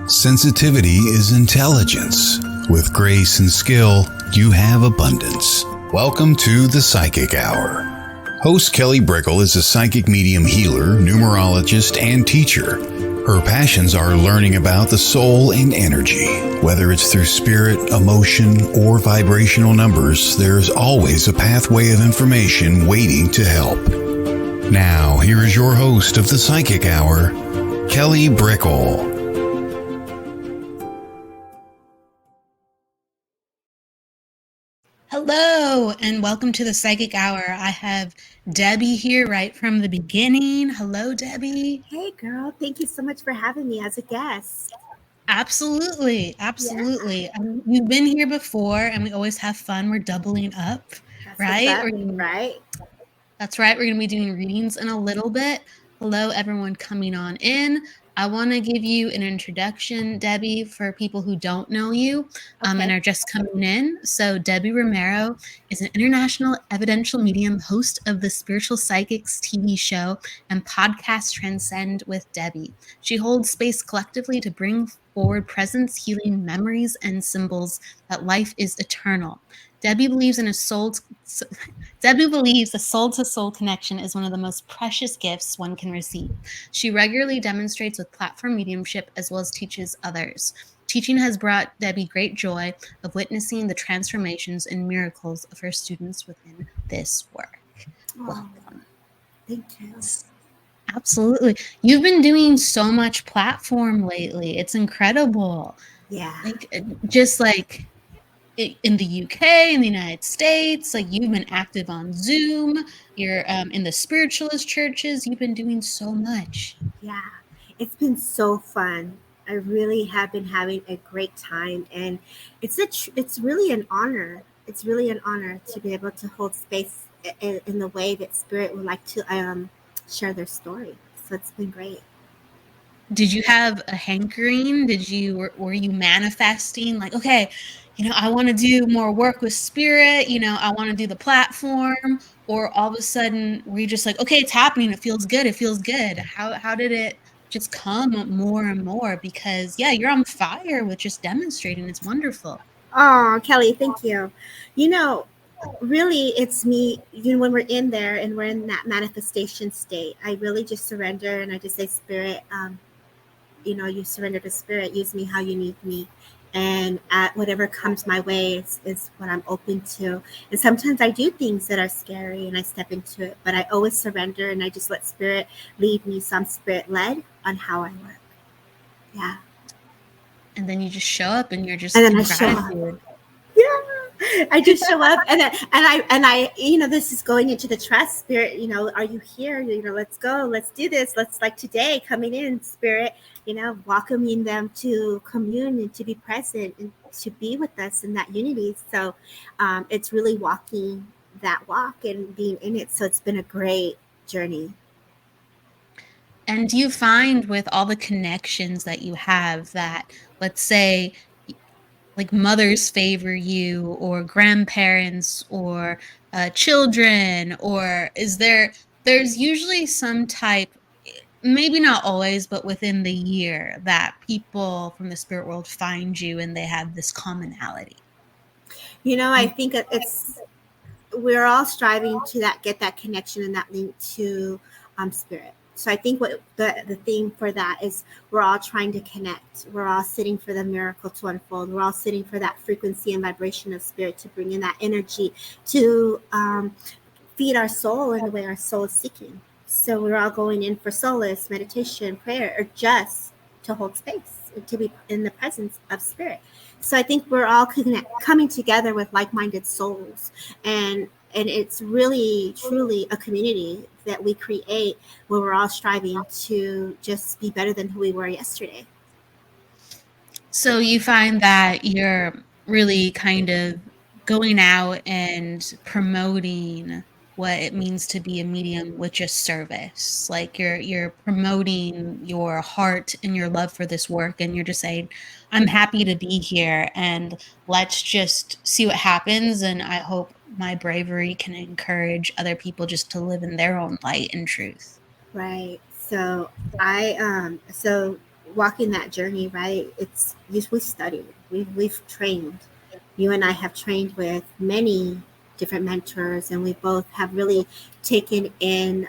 Sensitivity is intelligence. With grace and skill, you have abundance. Welcome to the Psychic Hour. Host Kelly Brickle is a psychic medium healer, numerologist, and teacher. Her passions are learning about the soul and energy. Whether it's through spirit, emotion, or vibrational numbers, there's always a pathway of information waiting to help. Now, here is your host of the Psychic Hour, Kelly Brickle. Hello, and welcome to the Psychic Hour. I have Debbie here right from the beginning. Hello, Debbie. Hey, girl. Thank you so much for having me as a guest. Absolutely. Yeah. You've been here before, and we always have fun. We're doubling up, That's right? Right? That's right. We're going to be doing readings in a little bit. Hello, everyone coming on in. I want to give you an introduction, Debbie, for people who don't know you and are just coming in. So Debbie Romero is an International Evidential Medium, host of the Spiritual Psychics TV show and podcast Transcend with Debbie. She holds space collectively to bring forward presence, healing memories, and symbols that life is eternal. Debbie believes a soul-to-soul connection is one of the most precious gifts one can receive. She regularly demonstrates with Platform Mediumship as well as teaches others. Teaching has brought Debbie great joy of witnessing the transformations and miracles of her students within this work. Welcome. Thank you. Absolutely. You've been doing so much platform lately. It's incredible. Yeah. In the UK, in the United States, you've been active on Zoom, you're in the spiritualist churches, you've been doing so much. Yeah, it's been so fun. I really have been having a great time, and it's really an honor. It's really an honor to be able to hold space in the way that Spirit would like to share their story. So it's been great. Did you have a hankering? Were you manifesting okay, I want to do more work with Spirit, I want to do the platform, or all of a sudden were you just okay, it's happening, it feels good. How did it just come more and more? Because you're on fire with just demonstrating. It's wonderful. Oh, Kelly, thank you. Really, it's me, when we're in there and we're in that manifestation state, I really just surrender and I just say, Spirit, you surrender to Spirit, use me how you need me. And at whatever comes my way is what I'm open to. And sometimes I do things that are scary and I step into it, but I always surrender and I just let Spirit lead me. So I'm Spirit led on how I work. Yeah. And then you just show up and you're just in gratitude. Yeah. I just show up and I this is going into the trust. Spirit, are you here? Let's go, let's do this. Let's today coming in, Spirit, welcoming them to commune and to be present and to be with us in that unity. So it's really walking that walk and being in it. So it's been a great journey. And do you find with all the connections that you have that, let's say, mothers favor you, or grandparents, or children, or there's usually some type, maybe not always, but within the year, that people from the spirit world find you and they have this commonality? I think we're all striving to get that connection and that link to Spirit. So I think what the theme for that is, we're all trying to connect. We're all sitting for the miracle to unfold. We're all sitting for that frequency and vibration of Spirit to bring in that energy to feed our soul in the way our soul is seeking. So we're all going in for solace, meditation, prayer, or just to hold space, to be in the presence of Spirit. So I think we're all coming together with like-minded souls, and it's really, truly a community that we create where we're all striving to just be better than who we were yesterday. So you find that you're really kind of going out and promoting what it means to be a medium with just service. You're promoting your heart and your love for this work, and you're just saying, I'm happy to be here, and let's just see what happens. And I hope my bravery can encourage other people just to live in their own light and truth. Right. So walking that journey, right? We studied, we've trained. You and I have trained with many different mentors, and we both have really taken in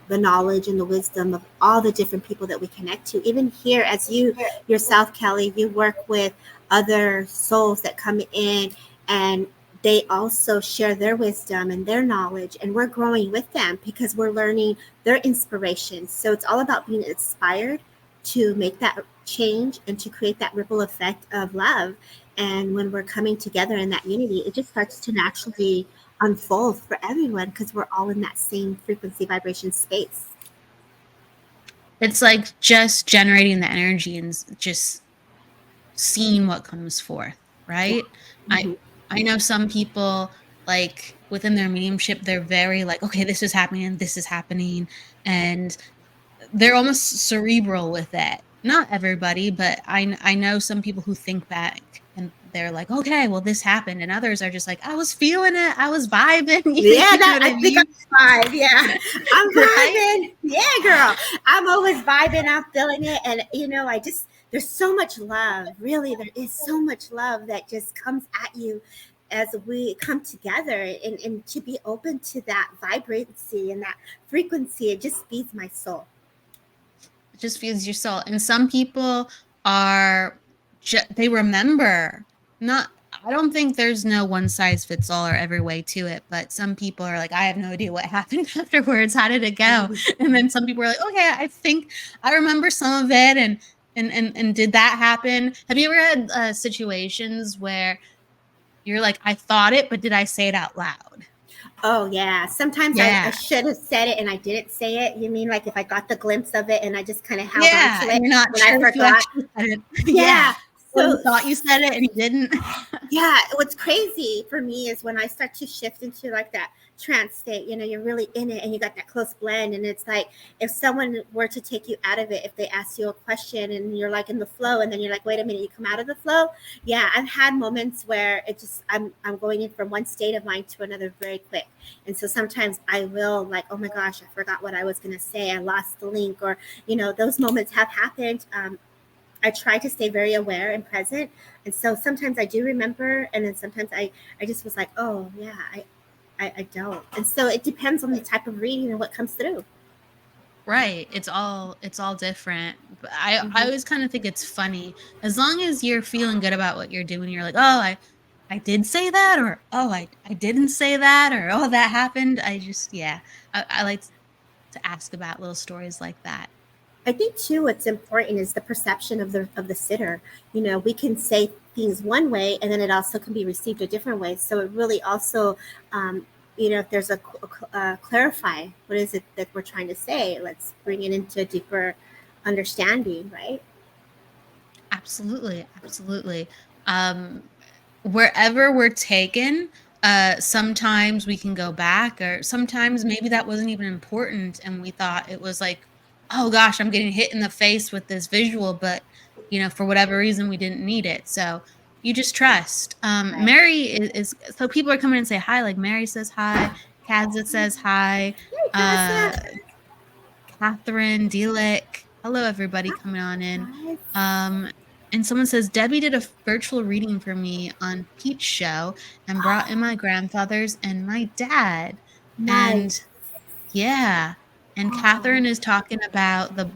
the knowledge and the wisdom of all the different people that we connect to. Even here, as you yourself, Kelly, you work with other souls that come in, and they also share their wisdom and their knowledge, and we're growing with them because we're learning their inspiration. So it's all about being inspired to make that change and to create that ripple effect of love. And when we're coming together in that unity, it just starts to naturally unfold for everyone because we're all in that same frequency vibration space. It's like just generating the energy and just seeing what comes forth, right? Mm-hmm. I know some people, like within their mediumship, they're very like, okay, this is happening, and they're almost cerebral with it. Not everybody, but I know some people who think back and they're like, okay, well, this happened, and others are just like, I was feeling it, I was vibing. Yeah, You know that what I I think mean? I'm vibe. Yeah, I'm Right? vibing. Yeah, girl, I'm always vibing. I'm feeling it, and I just there's so much love. Really, there is so much love that just comes at you as we come together, and to be open to that vibrancy and that frequency. It just feeds my soul. It just feeds your soul. And some people are they remember. Not I don't think there's no one size fits all or every way to it, but some people are like, I have no idea what happened afterwards. How did it go? And then some people are like, okay, I think I remember some of it, and did that happen? Have you ever had situations where you're like, I thought it, but did I say it out loud? Oh yeah. Sometimes I Yeah. should have said it and I didn't say it. You mean like if I got the glimpse of it and I just kind of held on Yeah. to And it you're not when I sure if you forgot? actually said it. Yeah. Yeah. Or you So thought you said it and you didn't. yeah, what's crazy for me is when I start to shift into like that trance state, you're really in it and you got that close blend. And it's like if someone were to take you out of it, if they ask you a question and you're like in the flow and then you're like, wait a minute, you come out of the flow. Yeah, I've had moments where it just I'm going in from one state of mind to another very quick. And so sometimes I will like, oh my gosh, I forgot what I was gonna say. I lost the link, or those moments have happened. I try to stay very aware and present. And so sometimes I do remember, and then sometimes I just was like, oh, yeah, I don't. And so it depends on the type of reading and what comes through. Right. It's all different. But I Mm-hmm. always kind of think it's funny. As long as you're feeling good about what you're doing, you're like, oh, I did say that, or oh, I didn't say that, or oh, that happened. I just yeah. I like to ask about little stories like that. I think too, what's important is the perception of the sitter. We can say things one way, and then it also can be received a different way. So it really also, if there's clarify, what is it that we're trying to say? Let's bring it into a deeper understanding, right? Absolutely, absolutely. Um, Wherever we're taken, sometimes we can go back, or sometimes maybe that wasn't even important, and we thought it was like, oh gosh, I'm getting hit in the face with this visual, but for whatever reason, we didn't need it. So you just trust. Right. Mary so people are coming and say hi, like Mary says hi, Kazit says hi, Hey, uh, Casa. Catherine, Delic. Hello, everybody coming on in. Guys. Um, and someone says Debbie did a virtual reading for me on Pete's show and brought in my grandfathers and my dad. And Nice. yeah, and Oh, Catherine is talking about the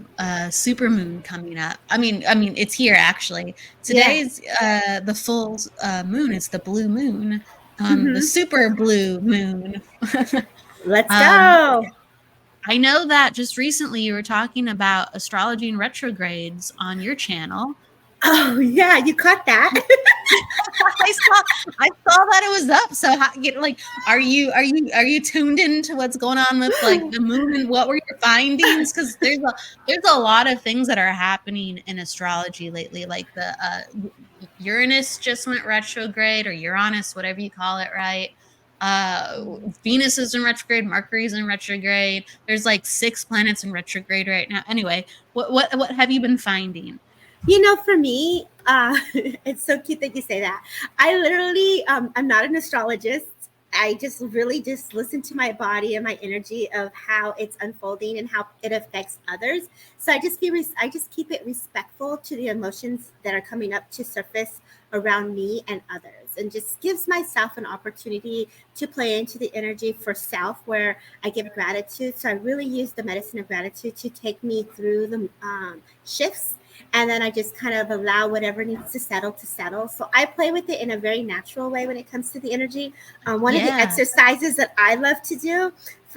super moon coming up. I mean, it's here actually. yeah. Today's the full moon. It's the blue moon, the Hmm. super blue moon. Let's um, go. I know that just recently you were talking about astrology and retrogrades on your channel. Oh, yeah. You caught that. I saw that it was up. So like, are you tuned into what's going on with like the moon, and what were your findings? Because there's a lot of things that are happening in astrology lately. Like the Uranus just went retrograde, or Uranus, whatever you call it, right? Venus is in retrograde, Mercury's in retrograde. There's like 6 planets in retrograde right now. Anyway, what have you been finding? For me, it's so cute that you say that. I literally, I'm not an astrologist I just really just listen to my body and my energy of how it's unfolding and how it affects others. So I just keep it respectful to the emotions that are coming up to surface around me and others, and just gives myself an opportunity to play into the energy for self where I give gratitude. So I really use the medicine of gratitude to take me through the shifts, and then I just kind of allow whatever needs to settle to settle. So I play with it in a very natural way when it comes to the energy. One of the exercises that I love to do,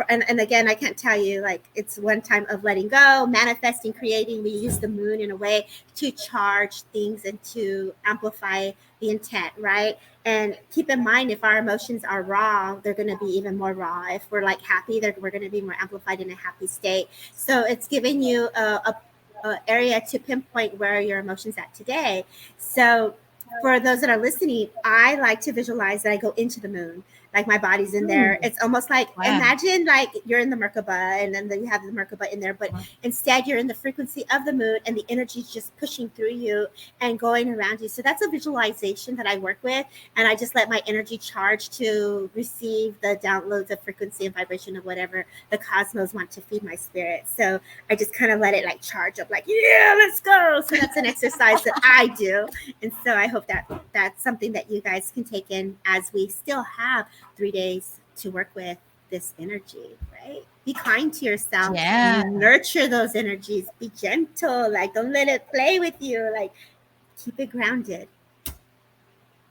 and again, I can't tell you, like, it's one time of letting go, manifesting, creating. We use the moon in a way to charge things and to amplify the intent, right? And keep in mind, if our emotions are raw, they're going to be even more raw. If we're like happy, we're going to be more amplified in a happy state. So it's giving you a area to pinpoint where your emotions at today. So for those that are listening, I like to visualize that I go into the moon, like my body's in there. It's almost like, imagine like you're in the Merkaba, and then you have the Merkaba in there, but instead you're in the frequency of the moon, and the energy is just pushing through you and going around you. So that's a visualization that I work with, and I just let my energy charge to receive the downloads of frequency and vibration of whatever the cosmos want to feed my spirit. So I just kind of let it like charge up, like, yeah, let's go. So that's an exercise that I do. And so I hope that that's something that you guys can take in, as we still have 3 days to work with this energy, right? Be kind to yourself. Nurture those energies. Be gentle. Like, don't let it play with you. Like, keep it grounded.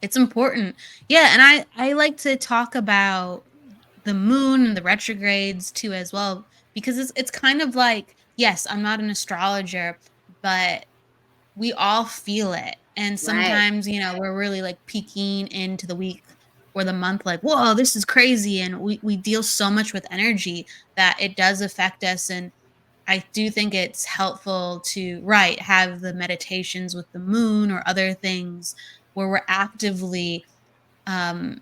It's important. Yeah, and I like to talk about the moon and the retrogrades too as well, because it's kind of like, yes, I'm not an astrologer, but we all feel it. And sometimes, we're really like peeking into the week or the month, like, whoa, this is crazy. And we deal so much with energy that it does affect us. And I do think it's helpful to, right, have the meditations with the moon or other things where we're actively um,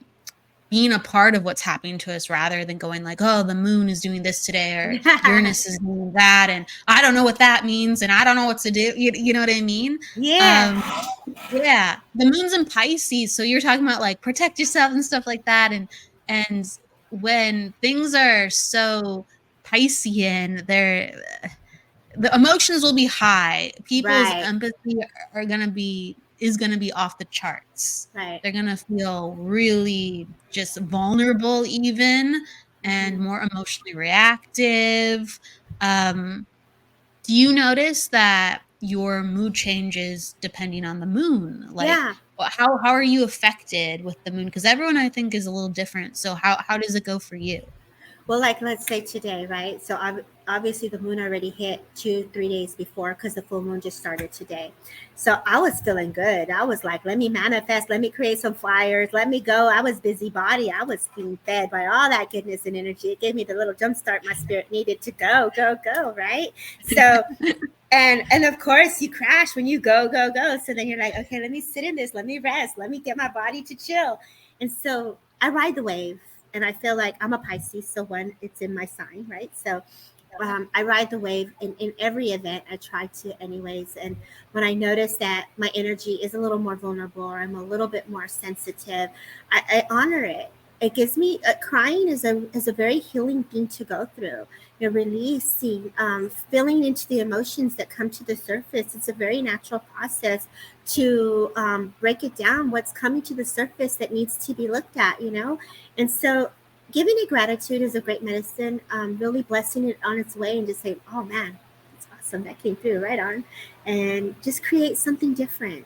being a part of what's happening to us, rather than going like, oh, the moon is doing this today, or Uranus is doing that, and I don't know what that means, and I don't know what to do. You know what I mean? Yeah. Yeah. The moon's in Pisces, so you're talking about like protect yourself and stuff like that. And when things are so Piscean, the emotions will be high. People's empathy is gonna be off the charts. Right. They're gonna feel really just vulnerable, even, and more emotionally reactive. Do you notice that your mood changes depending on the moon? Like, how are you affected with the moon? Because everyone, I think, is a little different. So how does it go for you? Well, like, let's say today, right? So obviously the moon already hit 2-3 days before, because the full moon just started today. So I was feeling good. I was like, let me manifest, let me create some fires, let me go. I was busybody. I was being fed by all that goodness and energy. It gave me the little jump start my spirit needed to go, right? So and of course you crash when you go. So then you're like, okay, let me sit in this, let me rest, let me get my body to chill. And so I ride the wave. And I feel like I'm a Pisces, so one, it's in my sign, right? So I ride the wave in every event. I try to anyways. And when I notice that my energy is a little more vulnerable, or I'm a little bit more sensitive, I honor it. It gives me crying is a very healing thing to go through. You're releasing, feeling into the emotions that come to the surface. It's a very natural process to break it down. What's coming to the surface that needs to be looked at, and so giving it gratitude is a great medicine. Really blessing it on its way and just saying, oh man, that's awesome. That came through right on. And just create something different.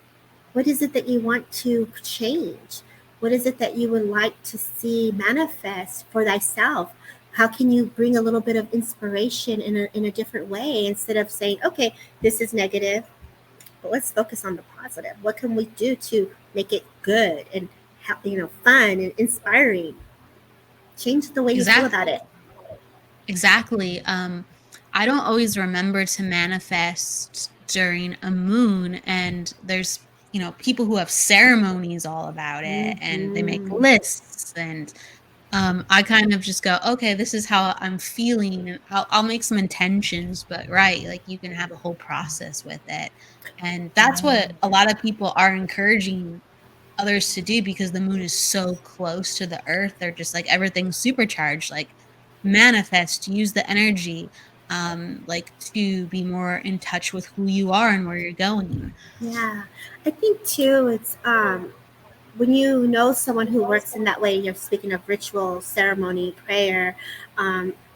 What is it that you want to change? What is it that you would like to see manifest for thyself? How can you bring a little bit of inspiration in a different way, instead of saying, okay, this is negative, but let's focus on the positive. What can we do to make it good and fun and inspiring? Change the way you feel about it. Exactly. I don't always remember to manifest during a moon, and there's people who have ceremonies all about it, and they make lists, and I kind of just go, okay, this is how I'm feeling, and I'll make some intentions, but right, like, you can have a whole process with it, and that's what a lot of people are encouraging others to do because the moon is so close to the earth. They're just like, everything's supercharged, like manifest, use the energy, like to be more in touch with who you are and where you're going. Yeah, I think too, it's when you know someone who works in that way, you're speaking of ritual, ceremony, prayer.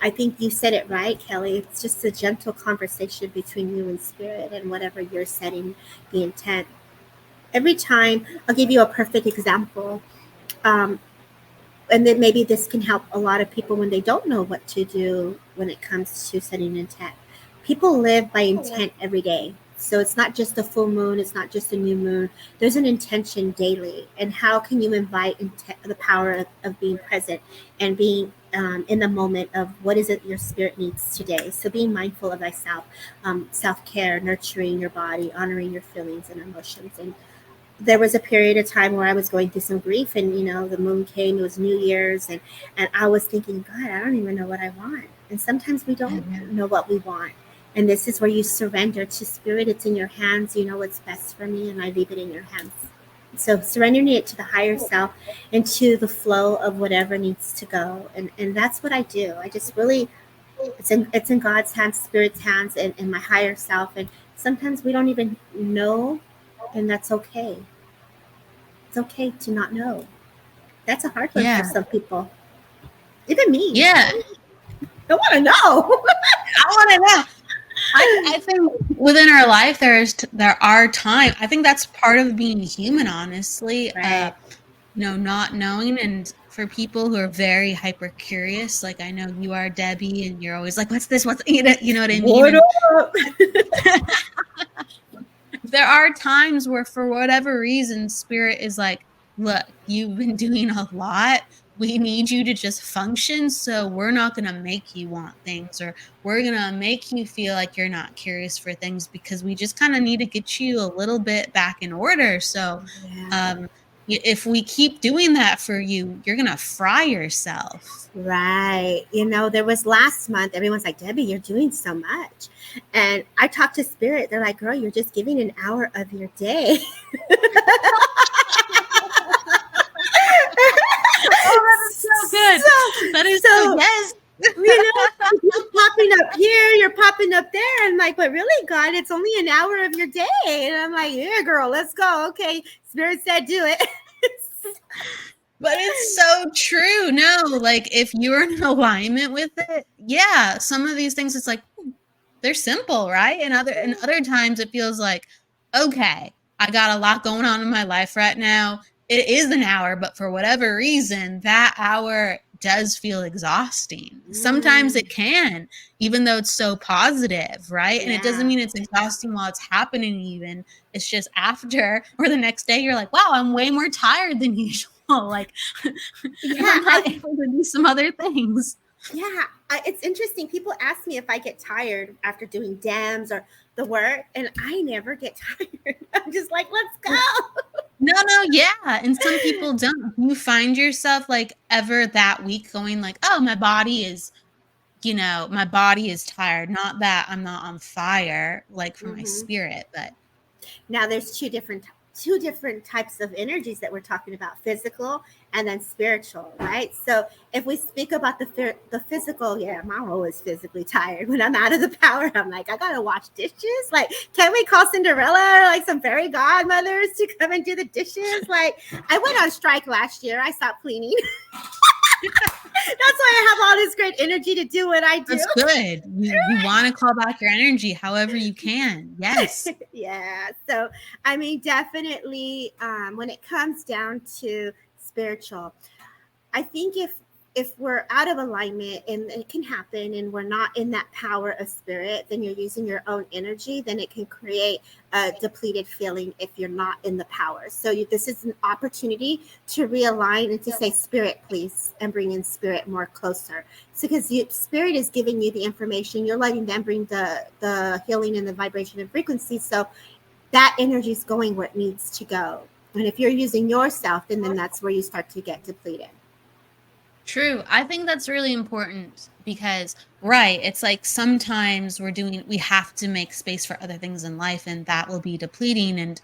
I think you said it right, Kelly. It's just a gentle conversation between you and spirit and whatever you're setting the intent. Every time, I'll give you a perfect example. Um, and then maybe this can help a lot of people when they don't know what to do when it comes to setting intent. People live by intent every day. So it's not just a full moon, it's not just a new moon. There's an intention daily. And how can you invite the power of being present and being in the moment of what is it your spirit needs today? So being mindful of thyself, self care, nurturing your body, honoring your feelings and emotions. And there was a period of time where I was going through some grief, and the moon came, it was New Year's, and I was thinking, God, I don't even know what I want. And sometimes we don't know what we want. And this is where you surrender to spirit. It's in your hands. You know what's best for me, and I leave it in your hands. So surrendering it to the higher self and to the flow of whatever needs to go. And that's what I do. I just really, it's in God's hands, spirit's hands, and my higher self. And sometimes we don't even know, and that's okay. It's okay to not know. That's a hard one for some people. Even me. Yeah. I want to know. I want to know. I think within our life there are times. I think that's part of being human, honestly. Right. Not knowing, and for people who are very hyper curious, like I know you are, Debbie, and you're always like, "What's this? What's you know what I mean?" What up? There are times where, for whatever reason, spirit is like, "Look, you've been doing a lot. We need you to just function. So we're not going to make you want things, or we're going to make you feel like you're not curious for things, because we just kind of need to get you a little bit back in order. So, if we keep doing that for you, you're going to fry yourself." Right. There was last month, everyone's like, Debbie, you're doing so much. And I talked to spirit. They're like, girl, you're just giving an hour of your day. Oh, that is so good. That is so yes. You're popping up here, you're popping up there, and like, but really, God, it's only an hour of your day. And I'm like, yeah, girl, let's go. Okay, spirit said do it. But it's so true. No, like if you're in alignment with it, yeah, some of these things, it's like they're simple, right? And other times it feels like, okay, I got a lot going on in my life right now. It is an hour, but for whatever reason, that hour does feel exhausting. Sometimes it can, even though it's so positive, right? And it doesn't mean it's exhausting while it's happening, even. It's just after or the next day, you're like, wow, I'm way more tired than usual. Like, I'm not able to do some other things. Yeah, it's interesting. People ask me if I get tired after doing dams or the work, and I never get tired. I'm just like, let's go. No, yeah. And some people don't. You find yourself like ever that week going like, oh, my body is tired. Not that I'm not on fire, like for my spirit, but. Now there's two different types of energies that we're talking about: physical and then spiritual, right? So if we speak about the physical, yeah, I'm always physically tired when I'm out of the power. I'm like, I gotta wash dishes. Like, can we call Cinderella or like some fairy godmothers to come and do the dishes? Like, I went on strike last year. I stopped cleaning. That's why I have all this great energy to do what I do. That's good. You want to call back your energy however you can. Yes. Yeah. So, I mean, definitely when it comes down to spiritual, I think if we're out of alignment, and it can happen, and we're not in that power of spirit, then you're using your own energy, then it can create a depleted feeling if you're not in the power. So this is an opportunity to realign and to say, spirit, please, and bring in spirit more closer. So because spirit is giving you the information, you're letting them bring the healing and the vibration and frequency. So that energy is going where it needs to go. And if you're using yourself, then that's where you start to get depleted. True. I think that's really important because, right, it's like sometimes we have to make space for other things in life, and that will be depleting. And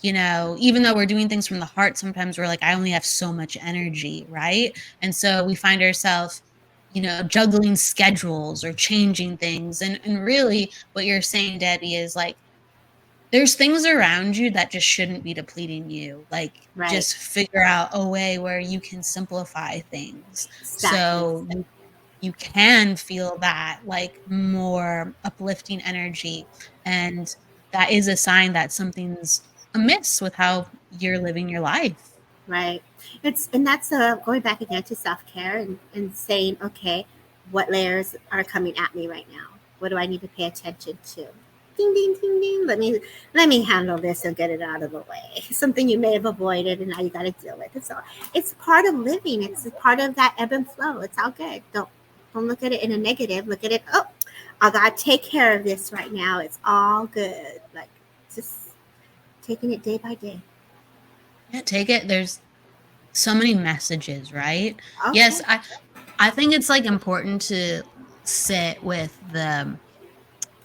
even though we're doing things from the heart, sometimes we're like, I only have so much energy, right? And so we find ourselves, juggling schedules or changing things. And really what you're saying, Debbie, is like, there's things around you that just shouldn't be depleting you. Like, Right. just figure out a way where you can simplify things. Exactly. So you can feel that like more uplifting energy. And that is a sign that something's amiss with how you're living your life. Right. That's going back again to self-care and saying, okay, what layers are coming at me right now? What do I need to pay attention to? Ding ding ding ding. Let me handle this and get it out of the way. Something you may have avoided and now you got to deal with it. So it's part of living. It's part of that ebb and flow. It's all good. Don't look at it in a negative. Look at it. Oh, I got to take care of this right now. It's all good. Like, just taking it day by day. Yeah, take it. There's so many messages, right? Okay. Yes, I think it's like important to sit with the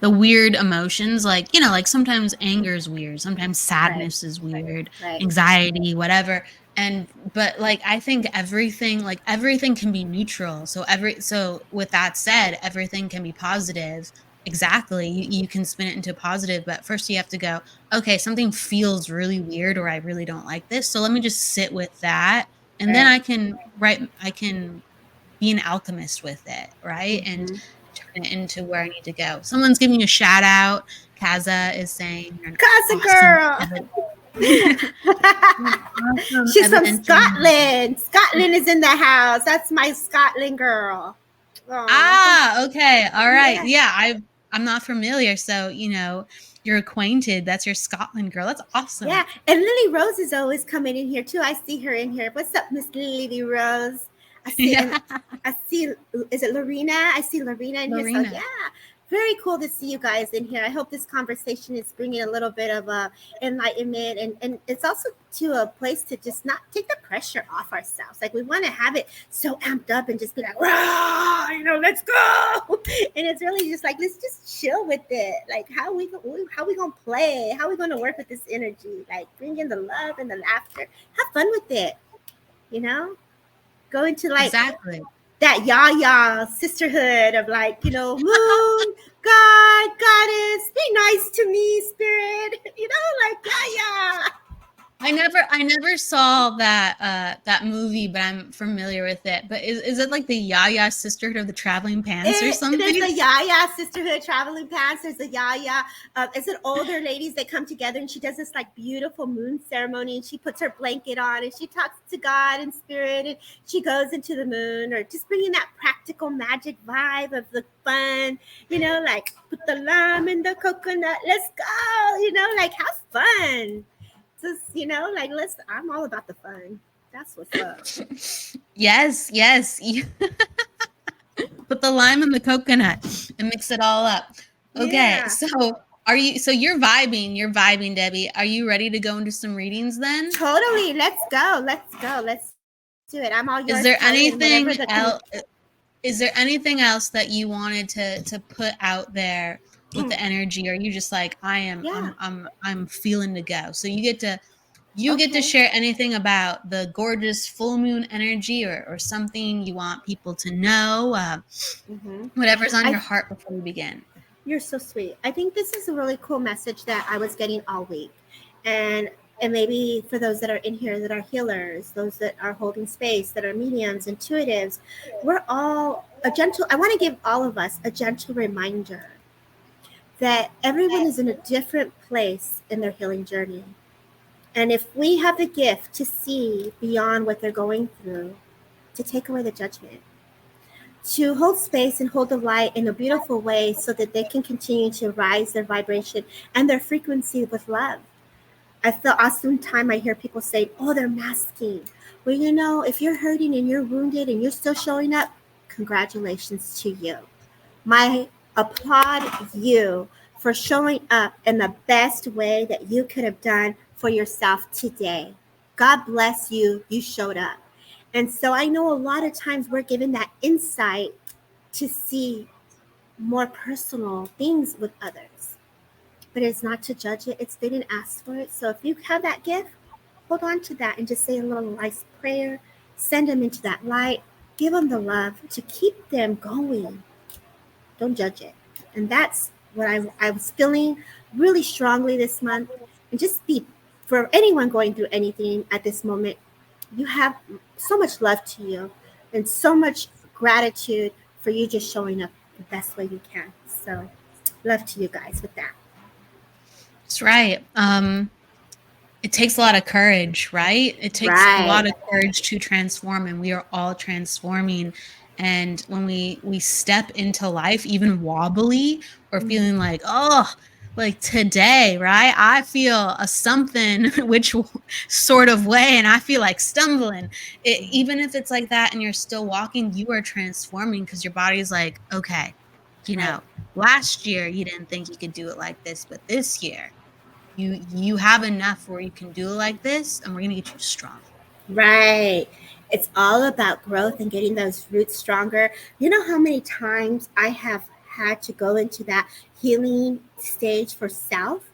weird emotions, like, like sometimes anger is weird, sometimes Right. sadness is weird, Right. anxiety, whatever. But like, I think everything can be neutral. So with that said, everything can be positive. Exactly. You can spin it into positive, but first you have to go, okay, something feels really weird, or I really don't like this. So let me just sit with that. And then Right. I can be an alchemist with it, right? And Mm-hmm. turn it into where I need to go. Someone's giving you a shout out. Kaza is saying you're an Casa awesome girl. awesome She's from evidential medium. Scotland. Scotland is in the house. That's my Scotland girl. Oh, Okay. All right. yeah. Yeah, I'm not familiar, so you're acquainted. That's your Scotland girl. That's awesome. Yeah. And Lily Rose is always coming in here too. I see her in here. What's up, Miss Lily Rose? I see, and Yeah. I see, is it Lorena? I see Lorena in here. So, Lorena. yeah, very cool to see you guys in here. I hope this conversation is bringing a little bit of enlightenment. And it's also to a place to just not take the pressure off ourselves. Like, we want to have it so amped up and just be like, rah, let's go. And it's really just like, let's just chill with it. Like, how we going to play? How we going to work with this energy? Like, bring in the love and the laughter. Have fun with it, you know? Go into like Exactly. that yah sisterhood of like, moon, God, goddess, be nice to me, spirit, like yah. I never saw that movie, but I'm familiar with it. But is it like the Yaya Sisterhood of the Traveling Pants or There's something? the yah sisterhood traveling pants. There's the yah. It's an older ladies that come together and she does this like beautiful moon ceremony and she puts her blanket on and she talks to God and spirit and she goes into the moon, or just bringing that practical magic vibe of the fun, like put the lime in the coconut. Let's go, like have fun. Just, like I'm all about the fun. That's what's up. Yes. Put the lime in the coconut and mix it all up. Okay, Yeah. so you're vibing, Debbie. Are you ready to go into some readings then? Totally. Let's go. Let's do it. I'm all yours. Is there Kelly, and whatever anything else? Is there anything else that you wanted to put out there with the energy? Or are you just like, Yeah. I'm feeling to go? So you get to Okay. share anything about the gorgeous full moon energy, or something you want people to know, Mm-hmm. whatever's on your heart before we begin. You're so sweet. I think this is a really cool message that I was getting all week. And maybe for those that are in here that are healers, those that are holding space, that are mediums, intuitives, we're all I want to give all of us a gentle reminder that everyone is in a different place in their healing journey. And if we have the gift to see beyond what they're going through, to take away the judgment, to hold space and hold the light in a beautiful way so that they can continue to rise their vibration and their frequency with love. I feel awesome time I hear people say, oh, they're masking. Well, if you're hurting and you're wounded and you're still showing up, congratulations to you. My applaud you for showing up in the best way that you could have done for yourself today. God bless you. You showed up. And so I know a lot of times we're given that insight to see more personal things with others. but it's not to judge it. It's they didn't ask for it. So if you have that gift, hold on to that and just say a little nice prayer. Send them into that light. Give them the love to keep them going. Don't judge it. And that's what I was feeling really strongly this month. And just be, for anyone going through anything at this moment, you have so much love to you and so much gratitude for you just showing up the best way you can. So love to you guys with that. That's right. It takes a lot of courage, right? It takes a lot of courage to transform, and we are all transforming. And when we step into life, even wobbly or feeling like, oh, like today, right? I feel a something, which sort of way, and I feel like stumbling. Even if it's like that and you're still walking, you are transforming because your body's like, okay, last year you didn't think you could do it like this, but this year you have enough where you can do it like this, and we're gonna get you strong. Right. It's all about growth and getting those roots stronger. You know how many times I have had to go into that healing stage for self?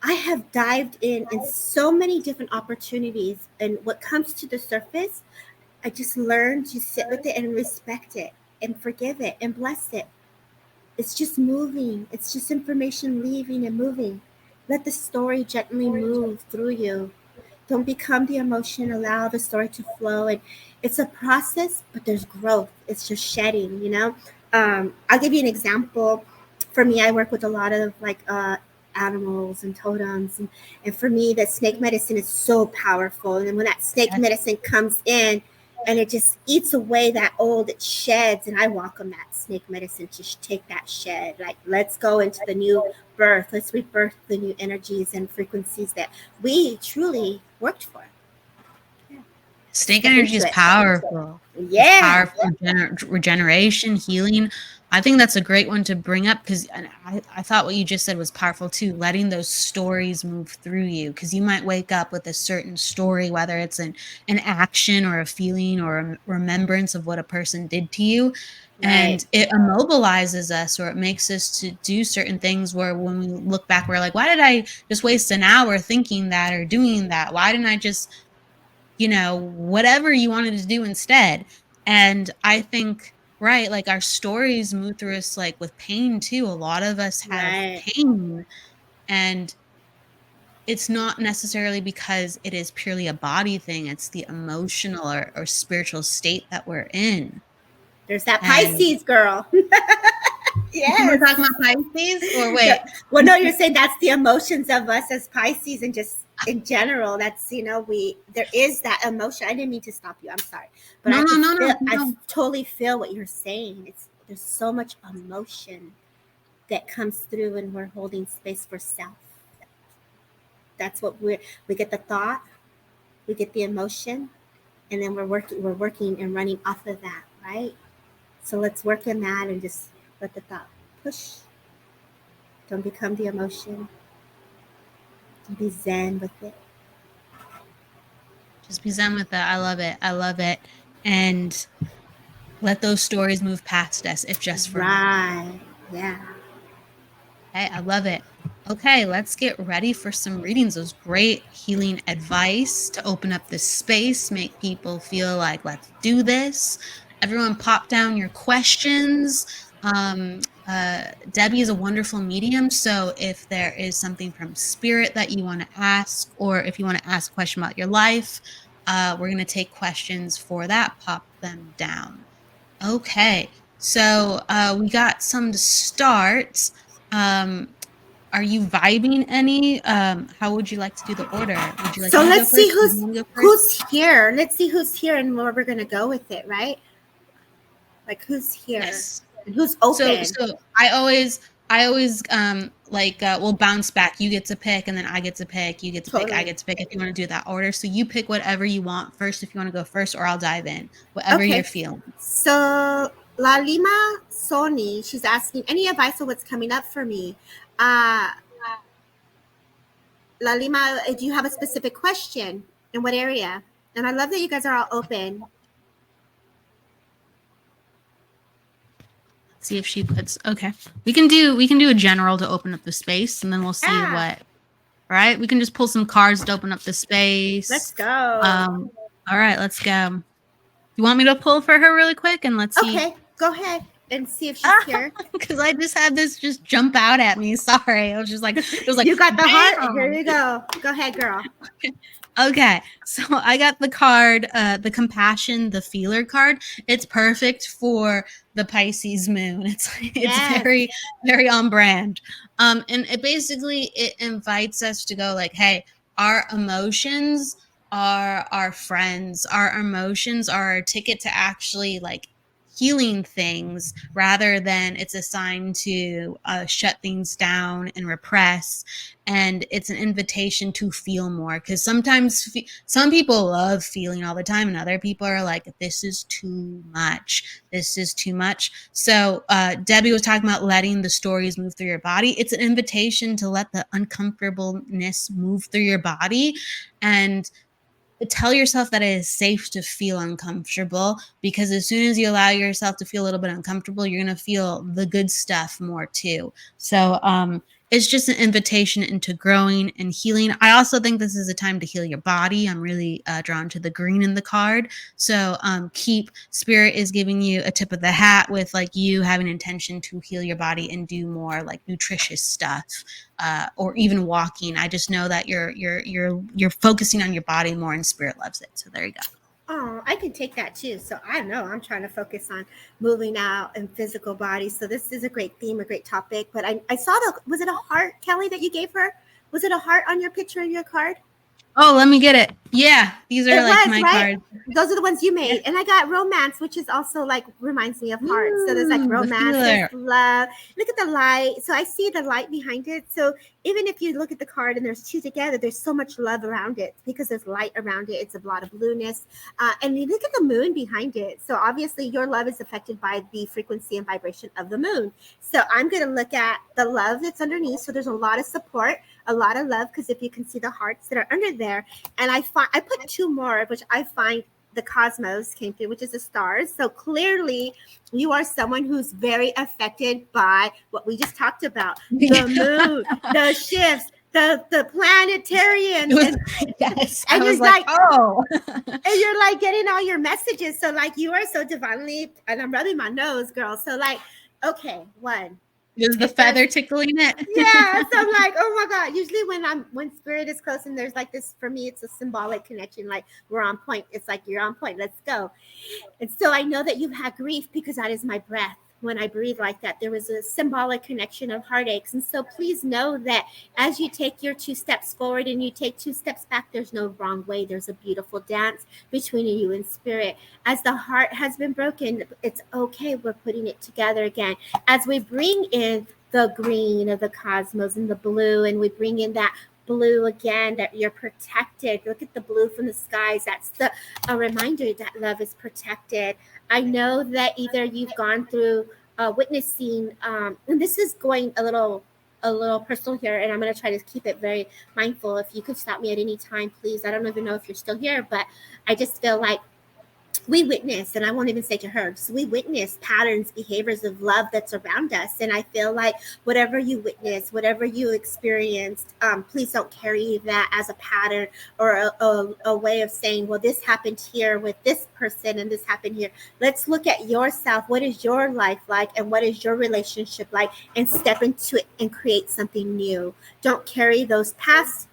I have dived in so many different opportunities, and what comes to the surface, I just learned to sit with it and respect it and forgive it and bless it. It's just moving. It's just information leaving and moving. Let the story gently move through you. Don't become the emotion. Allow the story to flow. And it's a process, but there's growth. It's just shedding, you know? I'll give you an example. For me, I work with a lot of animals and totems. And for me, the snake medicine is so powerful. And when that snake medicine comes in, and it just eats away that old, it sheds, and I welcome that snake medicine to take that shed. Like, let's go into the new birth. Let's rebirth the new energies and frequencies that we truly worked for. Yeah. Snake energy is powerful. Yeah. It's powerful. Regeneration, healing. I think that's a great one to bring up because I thought what you just said was powerful too, letting those stories move through you, because you might wake up with a certain story, whether it's an action or a feeling or a remembrance of what a person did to you. And it immobilizes us, or it makes us to do certain things where when we look back, we're like, why did I just waste an hour thinking that or doing that? Why didn't I just, whatever you wanted to do instead? And I think, right, like our stories move through us like with pain too. A lot of us have pain, and it's not necessarily because it is purely a body thing. It's the emotional or spiritual state that we're in. There's that Pisces girl. Yes. We're talking about Pisces, or wait? Well, no, you're saying that's the emotions of us as Pisces, and just in general, that's, there is that emotion. I didn't mean to stop you. I'm sorry. But no. I totally feel what you're saying. There's so much emotion that comes through when we're holding space for self. That's what we get the thought, we get the emotion, and then we're working and running off of that, right? So let's work on that and just let the thought push. Don't become the emotion. Be zen with it. Just be zen with it. I love it. I love it. And let those stories move past us, if just for a moment. Yeah. Okay, I love it. Okay, let's get ready for some readings. Those great healing advice to open up this space, make people feel like, let's do this. Everyone pop down your questions. Debbie is a wonderful medium, so if there is something from spirit that you want to ask, or if you want to ask a question about your life, we're going to take questions for that. Pop them down. Okay, so we got some to start. Are you vibing any? How would you like to do the order? Would you like so to let's go see first? who's here. Let's see who's here and where we're gonna go with it, right? Like, who's here? Yes. And who's open? So I always we'll bounce back. You get to pick, and then I get to pick. You get to pick. I get to pick. If you want to do that order, so you pick whatever you want first. If you want to go first, or I'll dive in. Whatever you're feeling. So Lalima Sony, she's asking any advice on what's coming up for me. Lalima, do you have a specific question? In what area? And I love that you guys are all open. Let's See if she puts. Okay, we can do a general to open up the space, and then we'll see what. All right, we can just pull some cards to open up the space. Let's go. All right, let's go. You want me to pull for her really quick, and let's see. Okay, go ahead and see if she's here. Because I just had this just jump out at me. Sorry, I was just like, it was like you got the bam! heart. Here you go. Go ahead, girl. Okay, so I got the card, the compassion, the feeler card. It's perfect for the Pisces moon. It's very, very on brand. And it invites us to go like, hey, our emotions are our friends. Our emotions are our ticket to actually like healing things rather than it's a sign to shut things down and repress. And it's an invitation to feel more, because sometimes some people love feeling all the time and other people are like, this is too much. So Debbie was talking about letting the stories move through your body. It's an invitation to let the uncomfortableness move through your body and tell yourself that it is safe to feel uncomfortable, because as soon as you allow yourself to feel a little bit uncomfortable, you're going to feel the good stuff more too. So it's just an invitation into growing and healing. I also think this is a time to heal your body. I'm really drawn to the green in the card. So Spirit is giving you a tip of the hat with like you having intention to heal your body and do more like nutritious stuff. Or even walking. I just know that you're focusing on your body more, and Spirit loves it. So there you go. Oh, I can take that too. So I know I'm trying to focus on moving out and physical body. So this is a great theme, a great topic. But I saw was it a heart, Kelly, that you gave her? Was it a heart on your picture in your card? Oh, let me get it. Yeah, these are my cards. Those are the ones you made. And I got romance, which is also like reminds me of hearts. So there's like romance, there's love. Look at the light. So I see the light behind it. So even if you look at the card and there's two together, there's so much love around it because there's light around it. It's a lot of blueness. And you look at the moon behind it. So obviously your love is affected by the frequency and vibration of the moon. So I'm going to look at the love that's underneath. So there's a lot of support, a lot of love, because if you can see the hearts that are under there. And I put two more, which I find the cosmos came through, which is the stars. So clearly you are someone who's very affected by what we just talked about, the moon, the shifts, the planetarian. Yes. And I was like, oh. And you're like getting all your messages. So like you are so divinely, and I'm rubbing my nose, girl. So like, okay, one. Is the feather tickling it? Yeah. So I'm like, oh my God. Usually when Spirit is close and there's like this, for me, it's a symbolic connection. Like we're on point. It's like, you're on point. Let's go. And so I know that you've had grief because that is my breath. When I breathe like that, there was a symbolic connection of heartaches. And so please know that as you take your 2 steps forward and you take 2 steps back, there's no wrong way. There's a beautiful dance between you and Spirit. As the heart has been broken, it's okay. We're putting it together again. As we bring in the green of the cosmos and the blue, and we bring in that blue again, that you're protected. Look at the blue from the skies. That's a reminder that love is protected. I know that either you've gone through witnessing, and this is going a little personal here, and I'm going to try to keep it very mindful. If you could stop me at any time, please. I don't even know if you're still here, but I just feel like we witness, and I won't even say to her, so we witness patterns, behaviors of love that's around us. And I feel like whatever you witness, whatever you experienced, please don't carry that as a pattern or a way of saying, well, this happened here with this person and this happened here. Let's look at yourself. What is your life like? And what is your relationship like? And step into it and create something new. Don't carry those past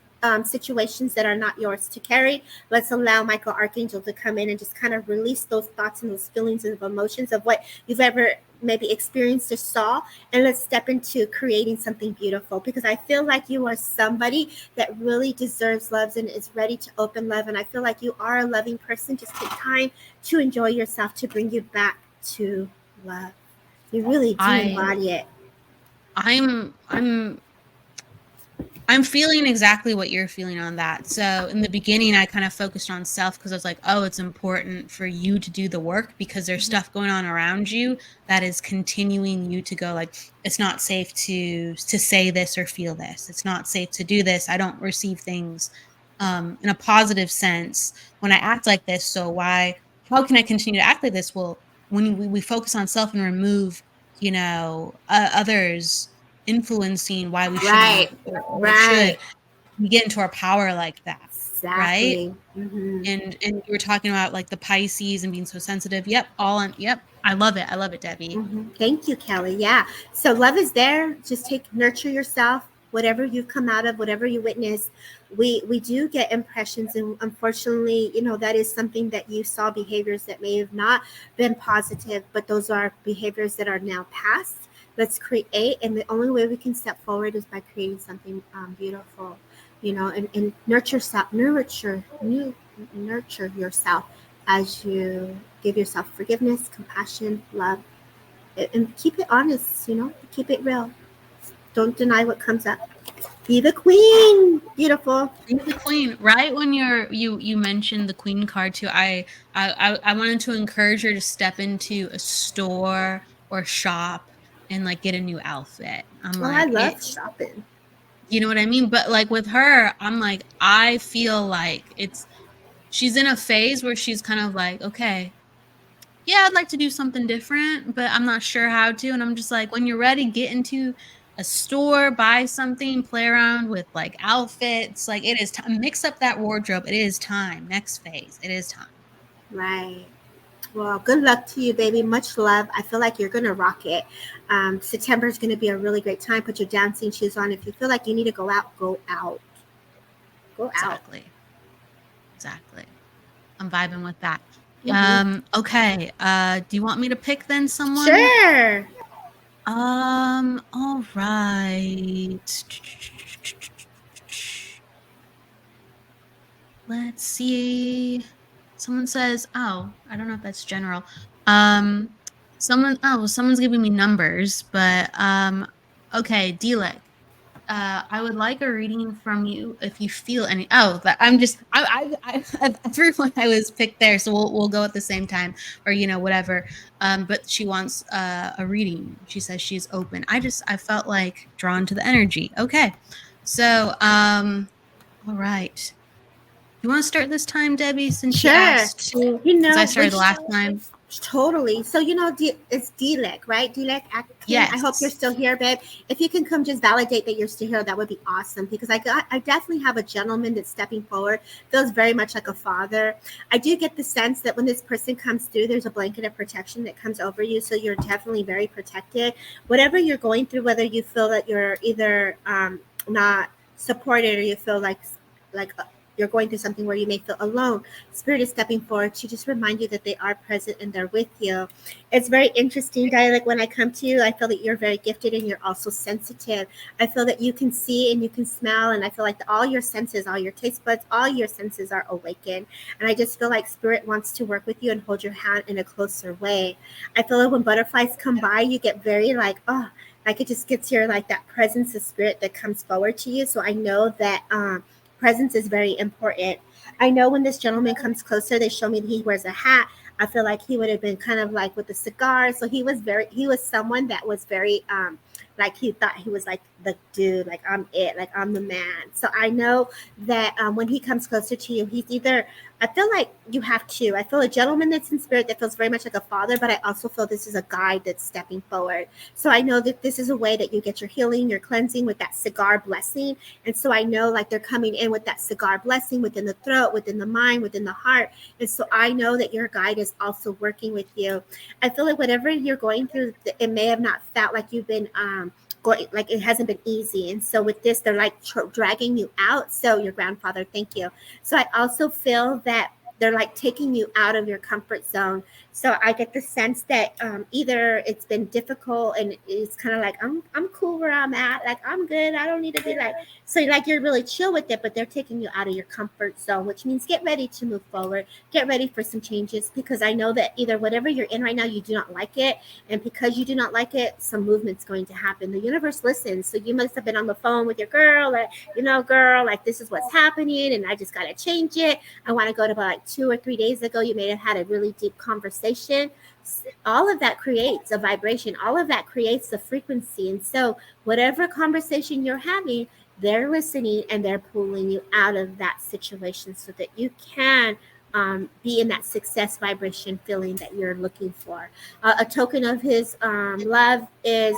situations that are not yours to carry. Let's allow Michael Archangel to come in and just kind of release those thoughts and those feelings and emotions of what you've ever maybe experienced or saw, and let's step into creating something beautiful, because I feel like you are somebody that really deserves love and is ready to open love. And I feel like you are a loving person. Just take time to enjoy yourself, to bring you back to love. You really do embody it. I'm feeling exactly what you're feeling on that. So in the beginning, I kind of focused on self because I was like, oh, it's important for you to do the work because there's stuff going on around you that is continuing you to go like, it's not safe to say this or feel this. It's not safe to do this. I don't receive things in a positive sense when I act like this. So how can I continue to act like this? Well, when we focus on self and remove others influencing why we Right. shouldn't or should Right. get into our power like that, right? Exactly. Mm-hmm. And you were talking about like the Pisces and being so sensitive. Yep, all on. Yep, I love it. I love it, Debbie. Mm-hmm. Thank you, Kelly. Yeah. So love is there. Just nurture yourself. Whatever you've come out of, whatever you witness, we do get impressions, and unfortunately, that is something that you saw, behaviors that may have not been positive, but those are behaviors that are now past. Let's create, and the only way we can step forward is by creating something beautiful, and nurture yourself as you give yourself forgiveness, compassion, love, and keep it honest, keep it real. Don't deny what comes up. Be the queen. Beautiful. Be the queen. Right when you mentioned the queen card too, I wanted to encourage her to step into a store or shop and like get a new outfit. I'm Oh, I like love it. shopping. You know what I mean? But like with her, I'm like I feel like she's in a phase where she's kind of like, okay, yeah, I'd like to do something different, but I'm not sure how to. And I'm just like, when you're ready, get into a store, buy something, play around with like outfits. Like it is time. Mix up that wardrobe. It is time. Next phase. It is time. Right. Well, good luck to you, baby. Much love. I feel like you're going to rock it. September is going to be a really great time. Put your dancing shoes on. If you feel like you need to go out, go out. Go out. Exactly. I'm vibing with that. Mm-hmm. Okay. Do you want me to pick then someone? Sure. All right. Let's see. Someone says, oh, I don't know if that's general. Someone's giving me numbers, but okay, Dilek. I would like a reading from you if you feel any. Oh, that I'm just everyone I was picked there, so we'll go at the same time, or whatever. But she wants a reading. She says she's open. I felt like drawn to the energy. Okay, so all right. You want to start this time, Debbie, since you Sure. asked to? Since I started the Which last time. totally. So it's Dilek, right? Dilek Atkin. I hope you're Yes. still here, babe. If you can come just validate that you're still here, that would be awesome. Because I definitely have a gentleman that's stepping forward. Feels very much like a father. I do get the sense that when this person comes through, there's a blanket of protection that comes over you. So you're definitely very protected. Whatever you're going through, whether you feel that you're either not supported, or you feel like you're going through something where you may feel alone, Spirit is stepping forward to just remind you that they are present and they're with you. It's very interesting, Dialect. When I come to you, I feel that you're very gifted and you're also sensitive. I feel that you can see and you can smell, and I feel like all your senses, all your taste buds, all your senses are awakened. And I just feel like Spirit wants to work with you and hold your hand in a closer way. I feel like when butterflies come by, you get very like it just gets your like that presence of Spirit that comes forward to you. So I know that presence is very important. I know when this gentleman comes closer, they show me that he wears a hat. I feel like he would have been kind of like with a cigar. So he was someone that was very like he thought he was like the dude, like I'm it, like I'm the man. So I know that when he comes closer to you, he's either, I feel like you have two. I feel a gentleman that's in spirit that feels very much like a father, but I also feel this is a guide that's stepping forward. So I know that this is a way that you get your healing, your cleansing with that cigar blessing. And so I know like they're coming in with that cigar blessing within the throat, within the mind, within the heart. And so I know that your guide is also working with you. I feel like whatever you're going through, it may have not felt like you've been going, like it hasn't been easy. And so with this, they're like dragging you out. So your grandfather, thank you. So I also feel that they're like taking you out of your comfort zone. So I get the sense that either it's been difficult and it's kind of like I'm cool where I'm at, like I'm good, I don't need to be like, so like you're really chill with it, but they're taking you out of your comfort zone, which means get ready to move forward, get ready for some changes, because I know that either whatever you're in right now, you do not like it, and because you do not like it, some movement's going to happen. The universe listens. So you must have been on the phone with your girl, like, girl, like this is what's happening and I just got to change it. I want to go to like 2 or 3 days ago, you may have had a really deep conversation. All of that creates a vibration. All of that creates a frequency. And so whatever conversation you're having, they're listening and they're pulling you out of that situation so that you can be in that success vibration feeling that you're looking for. A token of his love is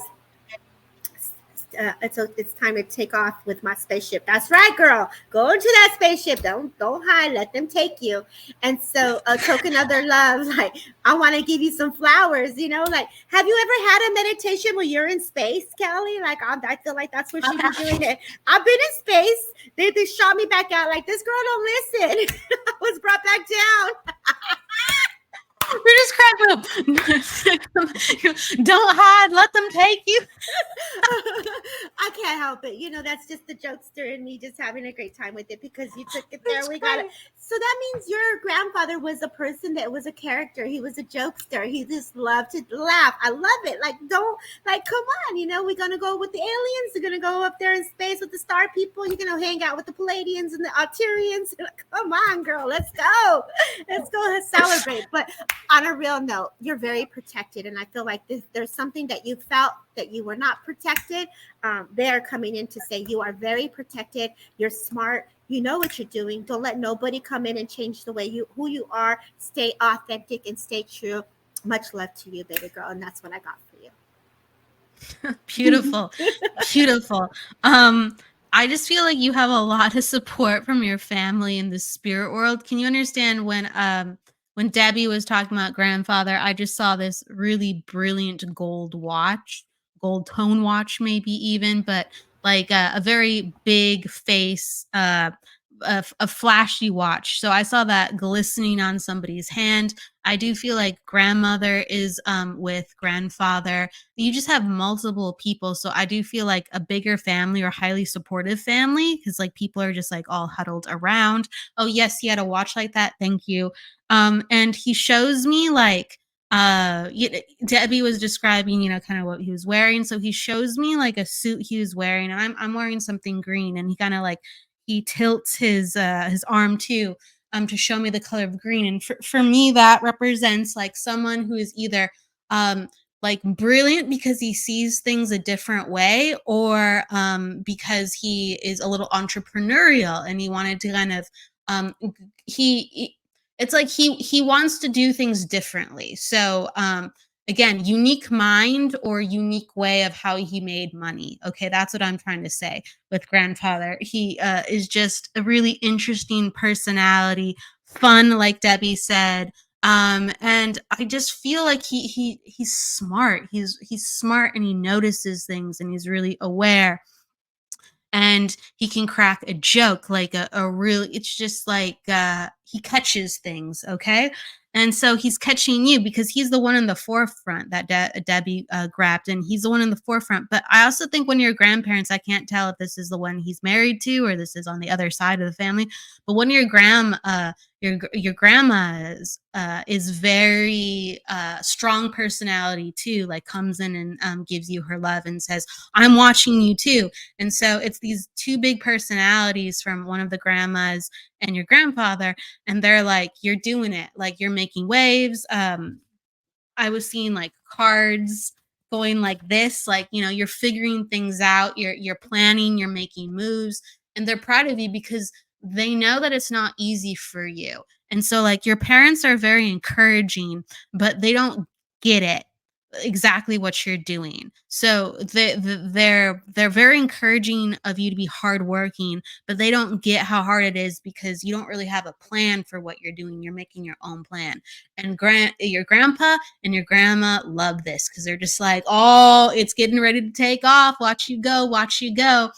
it's time to take off with my spaceship. That's right, girl. Go into that spaceship. Don't hide. Let them take you. And so a token of their love, like I want to give you some flowers. You know, like have you ever had a meditation where you're in space, Kelly? Like I feel like that's what she's been doing. It. I've been in space. They shot me back out. Like this girl don't listen. I was brought back down. We're just cracking up. Don't hide. Let them take you. I can't help it. You know, that's just the jokester in me just having a great time with it because you took it there. We got it. So that means your grandfather was a person that was a character. He was a jokester. He just loved to laugh. I love it. Like, come on. You know, we're going to go with the aliens. We're going to go up there in space with the star people. You're going to hang out with the Palladians and the Arcturians. Come on, girl. Let's go. Let's go celebrate. But on a real note, you're very protected. And I feel like there's something that you felt that you were not protected. They're coming in to say you are very protected. You're smart. You know what you're doing. Don't let nobody come in and change the way who you are. Stay authentic and stay true. Much love to you, baby girl. And that's what I got for you. Beautiful. Beautiful. I just feel like you have a lot of support from your family in the spirit world. Can you understand when Debbie was talking about grandfather, I just saw this really brilliant gold tone watch, maybe even, but like a very big face, a flashy watch. So I saw that glistening on somebody's hand. I do feel like grandmother is with grandfather. You just have multiple people. So I do feel like a bigger family or highly supportive family because like people are just like all huddled around. Oh, yes, he had a watch like that. Thank you. And he shows me like Debbie was describing, kind of what he was wearing. So he shows me like a suit he was wearing. And I'm wearing something green, and he kind of like he tilts his arm too to show me the color of green. And for me, that represents like someone who is either like brilliant because he sees things a different way, or because he is a little entrepreneurial and he wanted to kind of it's like he wants to do things differently. So again, unique mind or unique way of how he made money. Okay, that's what I'm trying to say with grandfather. He is just a really interesting personality, fun, like Debbie said. And I just feel like he's smart. He's smart, and he notices things, and he's really aware. And he can crack a joke, like a really, it's just like he catches things, okay? And so he's catching you because he's the one in the forefront that Debbie grabbed, and he's the one in the forefront. But I also think when you're grandparents, I can't tell if this is the one he's married to or this is on the other side of the family. But when your grandma is very strong personality too, like comes in and gives you her love and says, "I'm watching you too." And so it's these two big personalities from one of the grandmas and your grandfather, and they're like, "You're doing it, like you're making waves." I was seeing like cards going like this, like, you're figuring things out, you're planning, you're making moves, and they're proud of you because they know that it's not easy for you. And so like your parents are very encouraging, but they don't get it exactly what you're doing. So they're very encouraging of you to be hardworking, but they don't get how hard it is because you don't really have a plan for what you're doing. You're making your own plan. And your grandpa and your grandma love this because they're just like, "Oh, it's getting ready to take off. Watch you go, watch you go."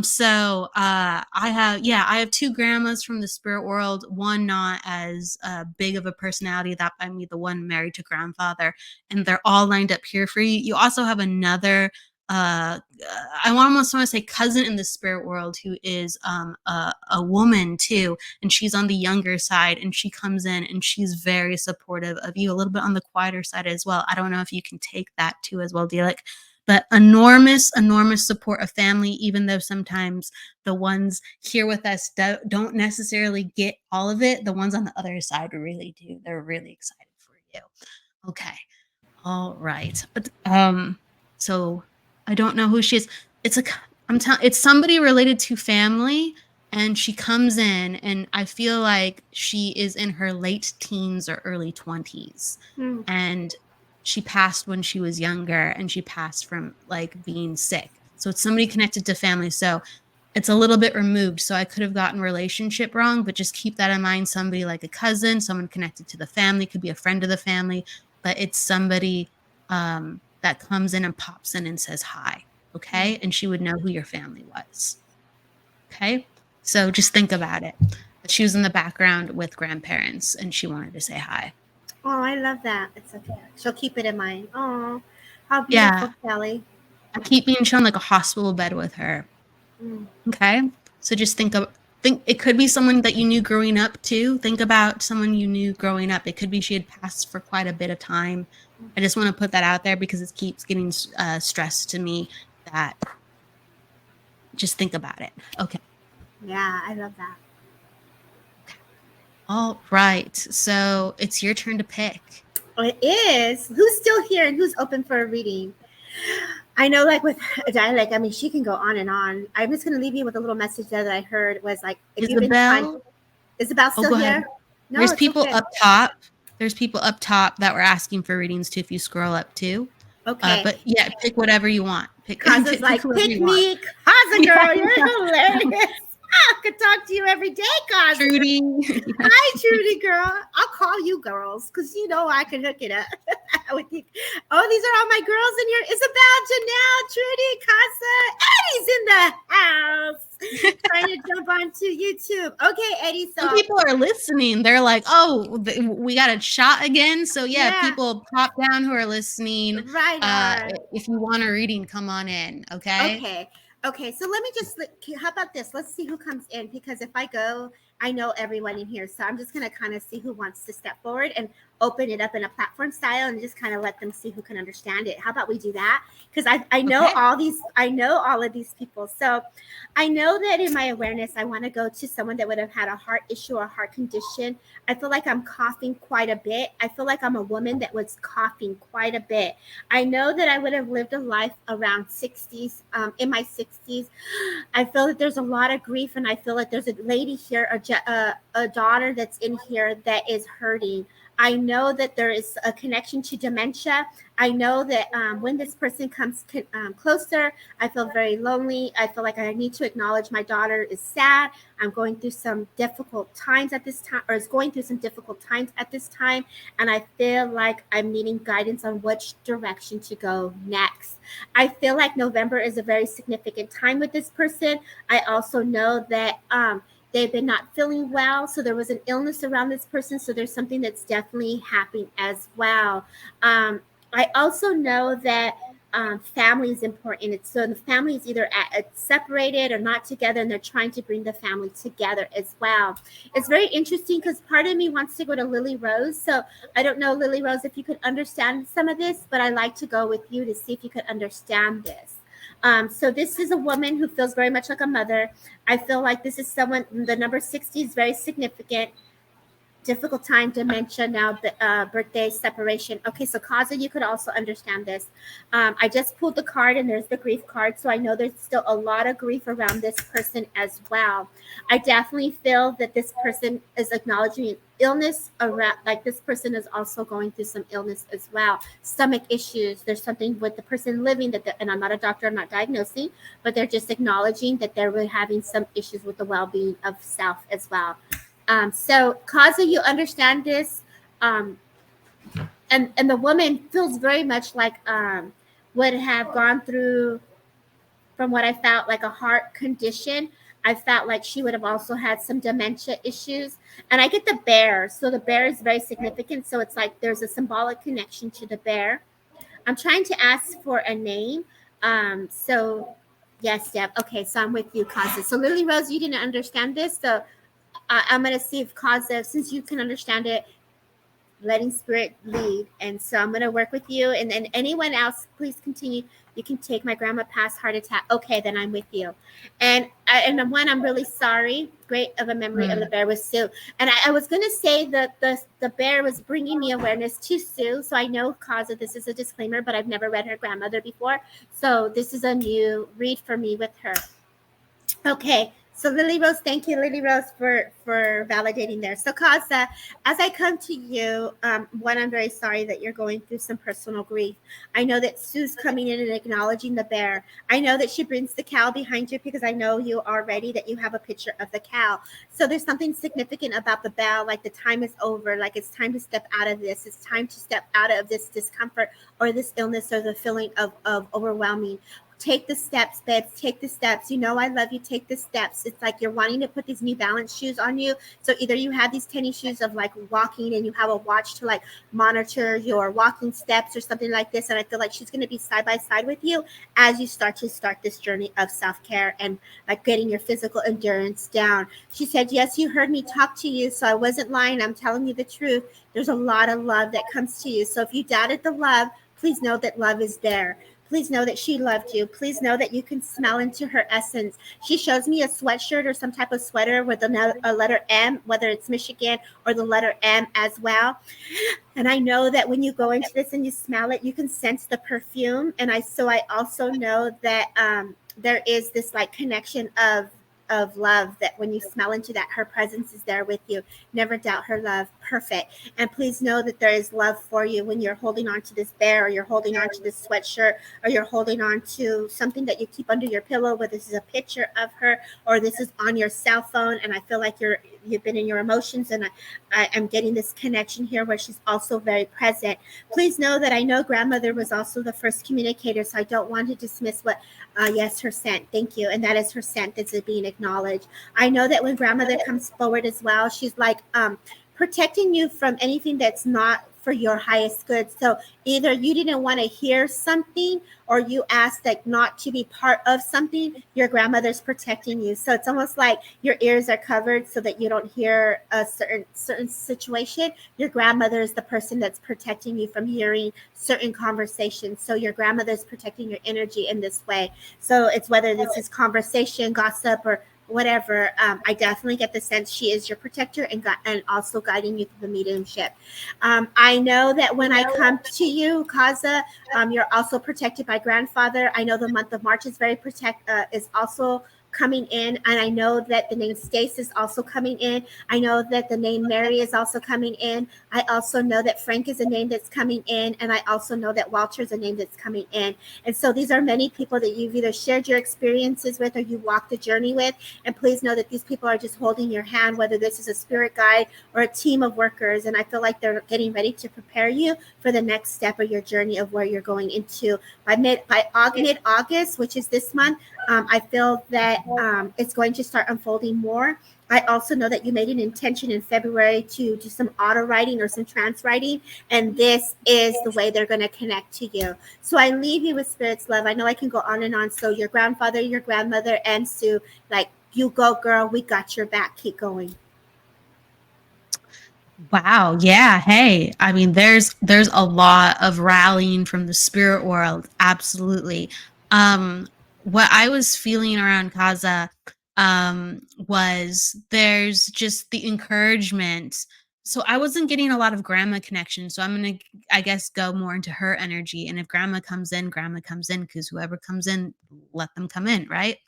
So I have two grandmas from the spirit world, one not as big of a personality, that by me, the one married to grandfather, and they're all lined up here for you. You also have another I almost want to say cousin in the spirit world who is a woman too, and she's on the younger side, and she comes in and she's very supportive of you, a little bit on the quieter side as well. I don't know if you can take that too as well, Dealek. But enormous support of family, even though sometimes the ones here with us don't necessarily get all of it. The ones on the other side really do. They're really excited for you. Okay. All right. But so I don't know who she is. It's somebody related to family. And she comes in, and I feel like she is in her late teens or early 20s. And she passed when she was younger, and she passed from like being sick. So it's somebody connected to family. So it's a little bit removed. So I could have gotten relationship wrong, but just keep that in mind. Somebody like a cousin, someone connected to the family, could be a friend of the family, but it's somebody that comes in and pops in and says hi. Okay. And she would know who your family was. Okay. So just think about it. She was in the background with grandparents and she wanted to say hi. Oh, I love that. It's okay. She'll keep it in mind. Oh, how beautiful, Kelly. I keep being shown like a hospital bed with her. Okay. So just think it could be someone that you knew growing up too. Think about someone you knew growing up. It could be she had passed for quite a bit of time. I just want to put that out there because it keeps getting stressed to me that just think about it. Okay. Yeah, I love that. All right. So it's your turn to pick. Oh, it is. Who's still here and who's open for a reading? I know, like with a dialect, I mean, she can go on and on. I'm just going to leave you with a little message there that I heard was like, if you've been trying, Isabel still here? No, there's people up top. There's people up top that were asking for readings too. If you scroll up too. Okay. But yeah, pick whatever you want. Kaza's like, pick me. Kaza, girl, you're hilarious. I could talk to you every day, Kaza. Trudy. Hi, Trudy, girl. I'll call you girls because you know I can hook it up with you. Oh, these are all my girls in here. Isabel, Janelle, Trudy, Kaza. Eddie's in the house. Trying to jump onto YouTube. Okay, Eddie. So some people are listening. They're like, oh, we got a shot again. So yeah, people pop down who are listening. Right. If you want a reading, come on in. Okay. Okay, so let me just, how about this? Let's see who comes in, because if I go, I know everyone in here. So I'm just going to kind of see who wants to step forward and open it up in a platform style and just kind of let them see who can understand it. How about we do that? Because I know I know all of these people. So I know that in my awareness, I want to go to someone that would have had a heart issue or heart condition. I feel like I'm coughing quite a bit. I feel like I'm a woman that was coughing quite a bit. I know that I would have lived a life around 60s, in my 60s. I feel that there's a lot of grief, and I feel like there's a lady here, a daughter that's in here that is hurting. I know that there is a connection to dementia. I know that when this person comes closer, I feel very lonely. I feel like I need to acknowledge my daughter is sad. I'm going through some difficult times at this time, or is going through some difficult times at this time. And I feel like I'm needing guidance on which direction to go next. I feel like November is a very significant time with this person. I also know that they've been not feeling well. So there was an illness around this person. So there's something that's definitely happening as well. I also know that family is important. So the family is either separated or not together, and they're trying to bring the family together as well. It's very interesting because part of me wants to go to Lily Rose. So I don't know, Lily Rose, if you could understand some of this, but I'd like to go with you to see if you could understand this. So this is a woman who feels very much like a mother. I feel like this is someone, the number 60 is very significant. Difficult time, dementia, now birthday, separation. Okay, so Kaza, you could also understand this. I just pulled the card, and there's the grief card. So I know there's still a lot of grief around this person as well. I definitely feel that this person is acknowledging illness around, like this person is also going through some illness as well. Stomach issues. There's something with the person living and I'm not a doctor, I'm not diagnosing, but they're just acknowledging that they're having some issues with the well-being of self as well. So Kaza, you understand this, and the woman feels very much like would have gone through, from what I felt, like a heart condition. I felt like she would have also had some dementia issues. And I get the bear. So the bear is very significant. So it's like there's a symbolic connection to the bear. I'm trying to ask for a name. So yes, Deb. Okay, so I'm with you, Kaza. So Lily Rose, you didn't understand this. So I'm going to see if Kaza, since you can understand it, letting spirit lead. And so I'm going to work with you. And then anyone else, please continue. You can take my grandma passed heart attack. Okay, then I'm with you. And one, I'm really sorry. Great of a memory of the bear was Sue. And I was going to say that the bear was bringing me awareness to Sue. So I know, Kaza, this is a disclaimer, but I've never read her grandmother before. So this is a new read for me with her. Okay. So Lily Rose, thank you, Lily Rose, for validating there. So Kaza, as I come to you, one, I'm very sorry that you're going through some personal grief. I know that Sue's coming in and acknowledging the bear. I know that she brings the cow behind you because I know you already that you have a picture of the cow. So there's something significant about the bell, like the time is over, like it's time to step out of this. It's time to step out of this discomfort or this illness or the feeling of overwhelming. Take the steps, babes. Take the steps. You know I love you. Take the steps. It's like you're wanting to put these New Balance shoes on you. So either you have these tennis shoes of like walking and you have a watch to like monitor your walking steps or something like this. And I feel like she's going to be side by side with you as you start this journey of self-care and like getting your physical endurance down. She said, yes, you heard me talk to you. So I wasn't lying. I'm telling you the truth. There's a lot of love that comes to you. So if you doubted the love, please know that love is there. Please know that she loved you. Please know that you can smell into her essence. She shows me a sweatshirt or some type of sweater with a letter M, whether it's Michigan or the letter M as well. And I know that when you go into this and you smell it, you can sense the perfume. And I also know that there is this like connection of love that when you smell into that, her presence is there with you. Never doubt her love. Perfect. And please know that there is love for you when you're holding on to this bear or you're holding on to this sweatshirt or you're holding on to something that you keep under your pillow, whether this is a picture of her or this is on your cell phone. And I feel like you've been in your emotions, and I'm getting this connection here where she's also very present. Please know that I know grandmother was also the first communicator, so I don't want to dismiss what yes, her scent. Thank you. And that is her scent that's being acknowledged. I know that when grandmother comes forward as well, she's like protecting you from anything that's not for your highest good. So either you didn't want to hear something or you asked like not to be part of something, your grandmother's protecting you. So it's almost like your ears are covered so that you don't hear a certain situation. Your grandmother is the person that's protecting you from hearing certain conversations. So your grandmother's protecting your energy in this way. So it's whether this is conversation, gossip, or whatever. I definitely get the sense she is your protector and also guiding you through the mediumship. I know that when I come to you, Kaza, you're also protected by grandfather. I know the month of March is is also coming in, and I know that the name Stace is also coming in. I know that the name Mary is also coming in. I also know that Frank is a name that's coming in, and I also know that Walter is a name that's coming in. And so these are many people that you've either shared your experiences with or you walked the journey with. And please know that these people are just holding your hand, whether this is a spirit guide or a team of workers. And I feel like they're getting ready to prepare you for the next step of your journey of where you're going into by mid-August, which is this month. I feel that it's going to start unfolding more. I also know that you made an intention in February to do some auto writing or some trance writing, and this is the way they're going to connect to you. So I leave you with Spirit's love. I know I can go on and on. So your grandfather, your grandmother, and Sue, like, you go, girl. We got your back. Keep going. Wow. Yeah. Hey, I mean, there's a lot of rallying from the spirit world. Absolutely. What I was feeling around Kaza was there's just the encouragement. So I wasn't getting a lot of grandma connection. So I'm gonna, I guess, go more into her energy. And if grandma comes in, because whoever comes in, let them come in, right?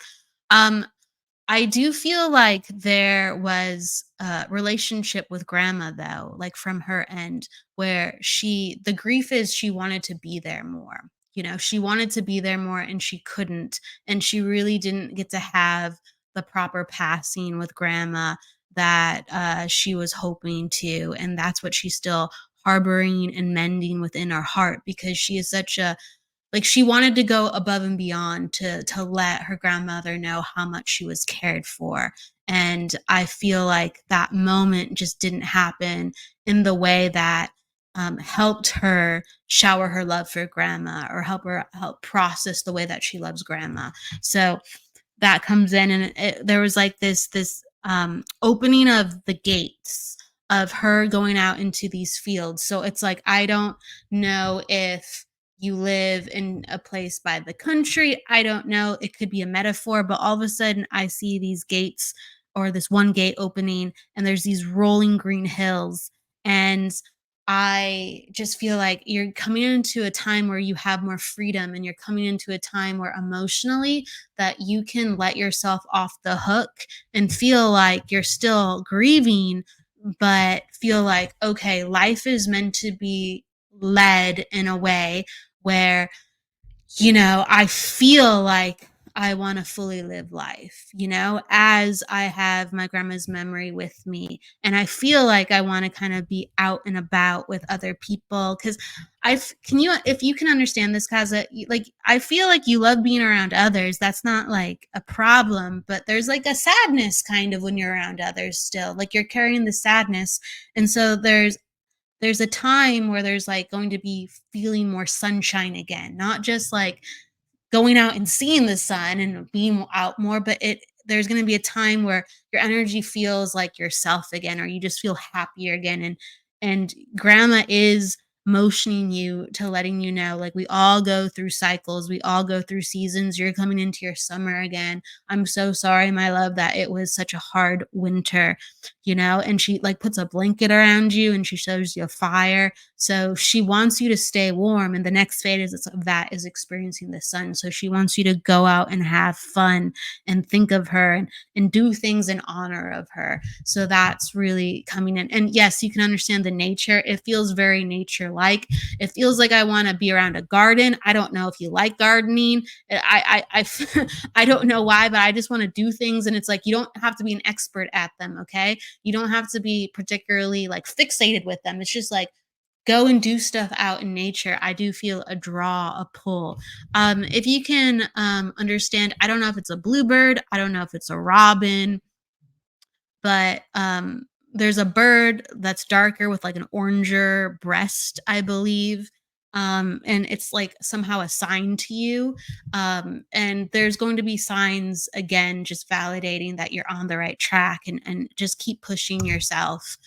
I do feel like there was a relationship with grandma though, like from her end, where the grief is she wanted to be there more. You know, she wanted to be there more and she couldn't. And she really didn't get to have the proper passing with grandma that she was hoping to. And that's what she's still harboring and mending within her heart because she is such a like she wanted to go above and beyond to let her grandmother know how much she was cared for. And I feel like that moment just didn't happen in the way that helped her shower her love for grandma or help process the way that she loves grandma. So that comes in, and there was like this opening of the gates of her going out into these fields. So it's like, I don't know if you live in a place by the country. I don't know. It could be a metaphor, but all of a sudden I see these gates or this one gate opening and there's these rolling green hills. And I just feel like you're coming into a time where you have more freedom, and you're coming into a time where emotionally that you can let yourself off the hook and feel like you're still grieving, but feel like, okay, life is meant to be led in a way where, I feel like I want to fully live life, as I have my grandma's memory with me. And I feel like I want to kind of be out and about with other people. Cause if you can understand this, Kaza, like, I feel like you love being around others. That's not like a problem, but there's like a sadness kind of when you're around others still, like you're carrying the sadness. And so there's a time where there's like going to be feeling more sunshine again, not just like going out and seeing the sun and being out more, but there's going to be a time where your energy feels like yourself again, or you just feel happier again. And grandma is motioning you to letting you know, like, we all go through cycles, we all go through seasons. You're coming into your summer again. I'm so sorry, my love, that it was such a hard winter, and she like puts a blanket around you and she shows you a fire. So she wants you to stay warm. And the next phase of that is experiencing the sun. So she wants you to go out and have fun and think of her and do things in honor of her. So that's really coming in. And yes, you can understand the nature. It feels very nature-like. It feels like I want to be around a garden. I don't know if you like gardening. I don't know why, but I just want to do things. And it's like, you don't have to be an expert at them. Okay. You don't have to be particularly like fixated with them. It's just like, go and do stuff out in nature. I do feel a draw, a pull. If you can understand, I don't know if it's a bluebird, I don't know if it's a robin, but there's a bird that's darker with like an oranger breast, I believe. And it's like somehow assigned to you. And there's going to be signs, again, just validating that you're on the right track, and just keep pushing yourself.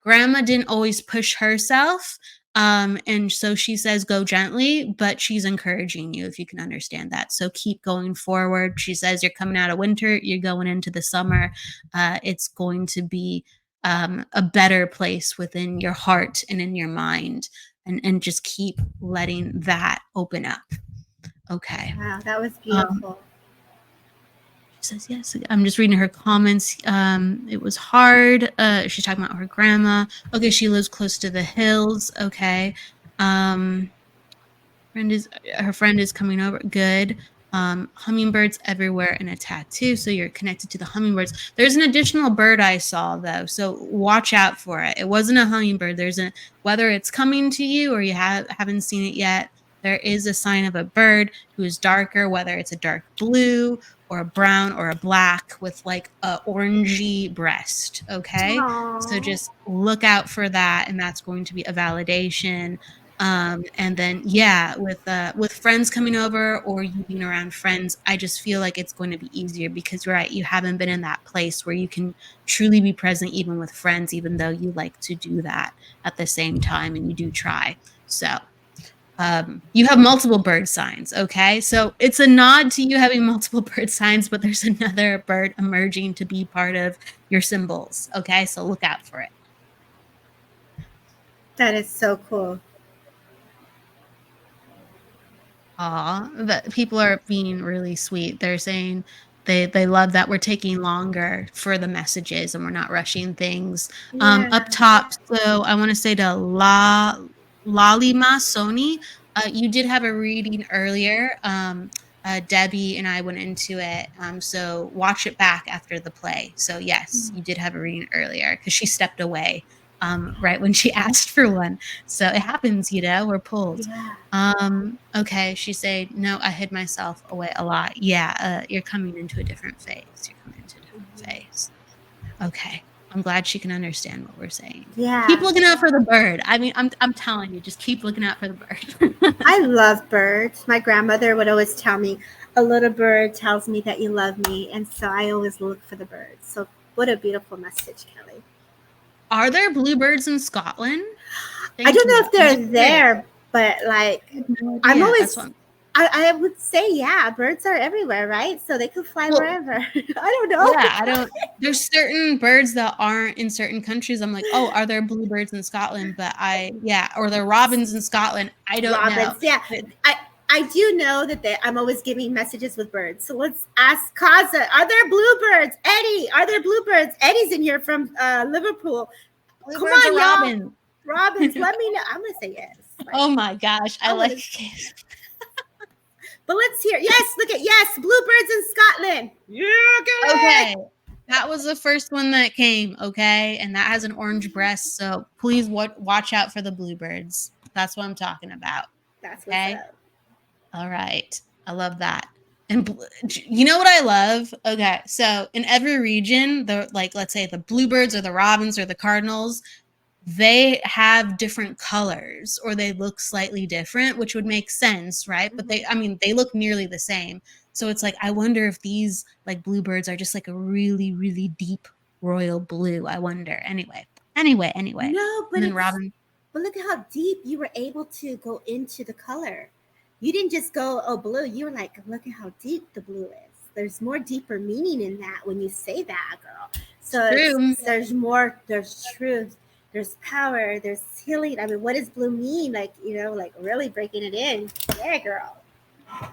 Grandma didn't always push herself. And so she says, go gently, but she's encouraging you, if you can understand that. So keep going forward. She says, you're coming out of winter, you're going into the summer. It's going to be a better place within your heart and in your mind, and just keep letting that open up. Okay. Wow, that was beautiful. She says, yes. I'm just reading her comments. It was hard. She's talking about her grandma. Okay, she lives close to the hills. Okay. Her friend is coming over. Good. Hummingbirds everywhere and a tattoo. So you're connected to the hummingbirds. There's an additional bird I saw though, so watch out for it. It wasn't a hummingbird. Whether it's coming to you or you haven't seen it yet, there is a sign of a bird who is darker, whether it's a dark blue or a brown or a black with like a orangey breast. Okay. Aww. So just look out for that. And that's going to be a validation. And then, yeah, with friends coming over or you being around friends, I just feel like it's going to be easier because you're right. You haven't been in that place where you can truly be present even with friends, even though you like to do that at the same time and you do try. So, you have multiple bird signs. Okay. So it's a nod to you having multiple bird signs, but there's another bird emerging to be part of your symbols. Okay. So look out for it. That is so cool. That people are being really sweet. They're saying they love that we're taking longer for the messages and we're not rushing things. Yeah. Up top, so I want to say to Lalima Sony, you did have a reading earlier. Debbie and I went into it, so watch it back after the play. So yes, you did have a reading earlier because she stepped away right when she asked for one. So it happens, we're pulled. Yeah. Okay, she said, no, I hid myself away a lot. Yeah, you're coming into a different phase. Phase. Okay. I'm glad she can understand what we're saying. Yeah. Keep looking out for the bird. I mean, I'm telling you, just keep looking out for the bird. I love birds. My grandmother would always tell me, a little bird tells me that you love me. And so I always look for the birds. So what a beautiful message, Kelly. Are there bluebirds in Scotland? I don't know if they're there, but like, no, I'm always I would say, yeah, birds are everywhere, right? So they could fly wherever. I don't know. Yeah, there's certain birds that aren't in certain countries. I'm like, oh, are there bluebirds in Scotland? But or there are robins in Scotland. I don't know. Robins, yeah. I do know that I'm always giving messages with birds. So let's ask Kaza, are there bluebirds? Eddie, are there bluebirds? Eddie's in here from Liverpool. Come on, y'all. Robins, let me know. I'm going to say yes. Oh my gosh, I like it. But let's hear. Yes, look at bluebirds in Scotland. Yeah, okay. That was the first one that came, okay? And that has an orange breast, so please watch out for the bluebirds. That's what I'm talking about. That's okay? What's up. All right. I love that. And you know what I love? Okay, so in every region, let's say the bluebirds or the robins or the cardinals, they have different colors or they look slightly different, which would make sense, right? But they look nearly the same. So it's like, I wonder if these like bluebirds are just like a really, really deep royal blue. I wonder. Anyway. No, but Robin. But look at how deep you were able to go into the color. You didn't just go, oh, blue. You were like, look at how deep the blue is. There's more deeper meaning in that when you say that, girl. So there's more, there's truth. There's power, there's healing. I mean, what does blue mean? Like, like really breaking it in. Yeah, girl.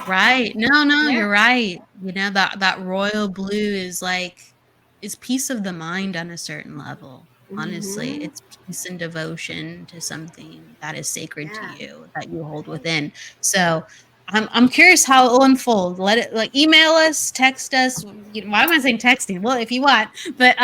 Right. No, yeah. You're right. That royal blue is peace of the mind on a certain level. Honestly, it's peace and devotion to something that is sacred to you, that you hold within. So I'm curious how it will unfold. Let it email us, text us. Why am I saying texting? Well, if you want, but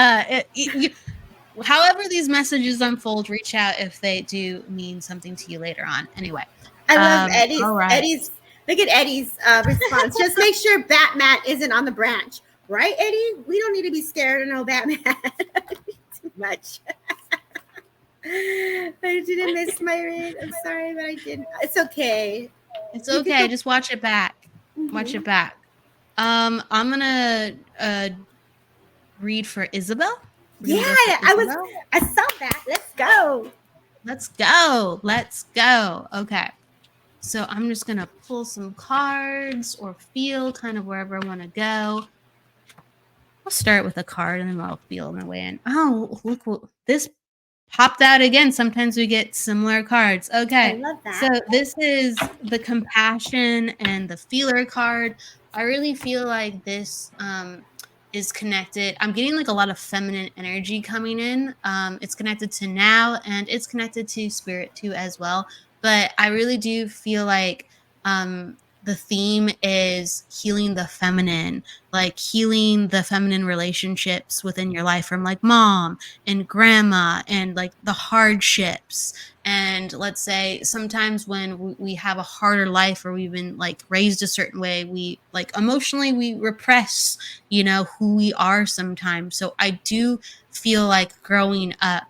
however these messages unfold, reach out if they do mean something to you later on. Anyway. I love Eddie's. Right. Eddie's. Look at Eddie's response. Just make sure Batman isn't on the branch. Right, Eddie? We don't need to be scared of no Batman. Too much. I didn't miss my read. I'm sorry, but I didn't. It's okay. It's okay. Just watch it back. Watch it back. I'm going to read for Isabel. Yeah, I saw that. Let's go. Okay. So I'm just going to pull some cards or feel kind of wherever I want to go. I'll start with a card and then I'll feel my way in. Oh, look, this popped out again. Sometimes we get similar cards. Okay. I love that. So this is the compassion and the feeler card. I really feel like this is connected. I'm getting like a lot of feminine energy coming in. It's connected to now and it's connected to spirit too as well. But I really do feel like the theme is healing the feminine, like healing the feminine relationships within your life from like mom and grandma and like the hardships. And let's say sometimes when we have a harder life or we've been like raised a certain way, we like emotionally we repress, who we are sometimes. So I do feel like growing up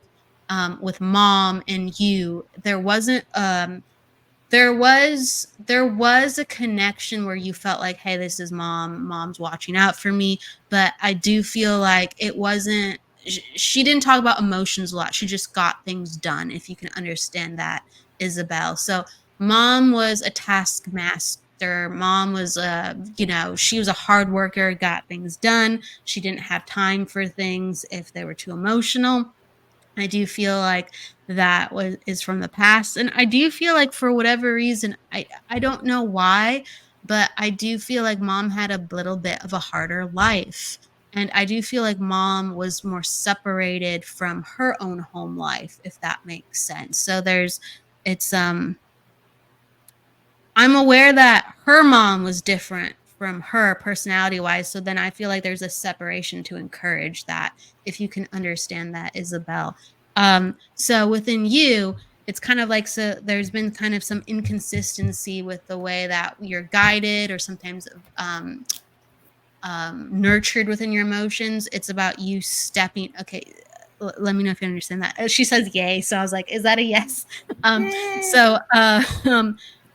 with mom and you, there was a connection where you felt like, hey, this is mom's watching out for me. But I do feel like she didn't talk about emotions a lot. She just got things done, if you can understand that, Isabel. So mom was a taskmaster. Mom was she was a hard worker, got things done. She didn't have time for things if they were too emotional. I do feel like that is from the past. And I do feel like for whatever reason, I don't know why, but I do feel like mom had a little bit of a harder life. And I do feel like mom was more separated from her own home life, if that makes sense. So I'm aware that her mom was different from her personality wise. So then I feel like there's a separation to encourage that, if you can understand that, Isabel. So within you, it's kind of like, so there's been kind of some inconsistency with the way that you're guided or sometimes nurtured within your emotions. It's about you stepping. Okay. Let me know if you understand that. She says yay. So I was like, is that a yes?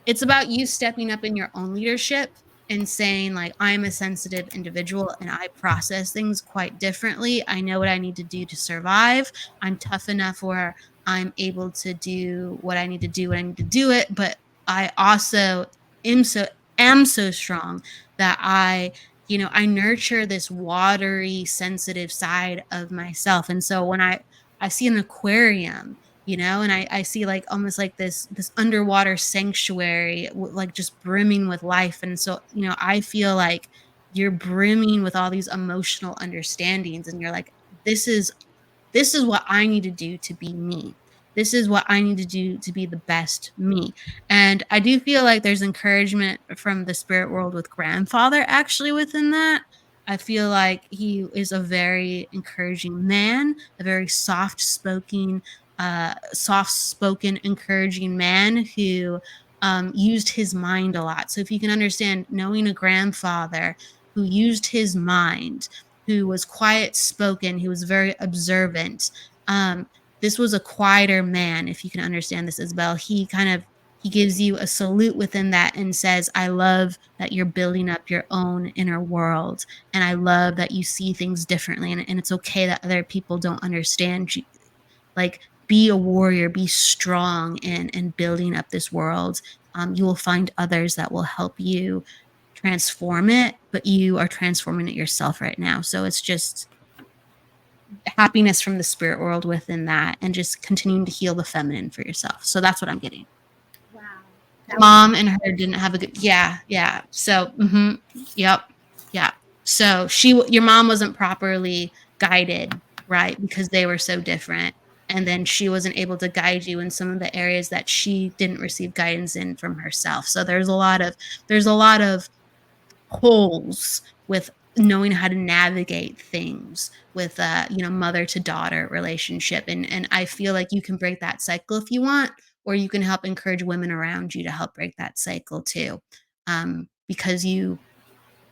It's about you stepping up in your own leadership and saying like, I'm a sensitive individual and I process things quite differently. I know what I need to do to survive. I'm tough enough where I'm able to do what I need to do when I need to do it. But I also am so am so strong that I nurture this watery, sensitive side of myself. And so when I see an aquarium, and I see like almost like this underwater sanctuary, like just brimming with life. And so, I feel like you're brimming with all these emotional understandings, and you're like, this is what I need to do to be me. This is what I need to do to be the best me. And I do feel like there's encouragement from the spirit world with grandfather actually within that. I feel like he is a very encouraging man, a very soft spoken, encouraging man who used his mind a lot. So if you can understand, knowing a grandfather who used his mind, who was quiet spoken, who was very observant. Um, this was a quieter man, if you can understand this, Isabel. He gives you a salute within that and says, I love that you're building up your own inner world. And I love that you see things differently. And it's okay that other people don't understand you. Like, be a warrior, be strong and building up this world. You will find others that will help you transform it, but you are transforming it yourself right now. So it's just happiness from the spirit world within that, and just continuing to heal the feminine for yourself. So that's what I'm getting. Wow. Mom and her didn't have a good, yeah. So, yep. So your mom wasn't properly guided, right? Because they were so different. And then she wasn't able to guide you in some of the areas that she didn't receive guidance in from herself. So there's a lot of holes with knowing how to navigate things with mother to daughter relationship. And I feel like you can break that cycle if you want, or you can help encourage women around you to help break that cycle too, because you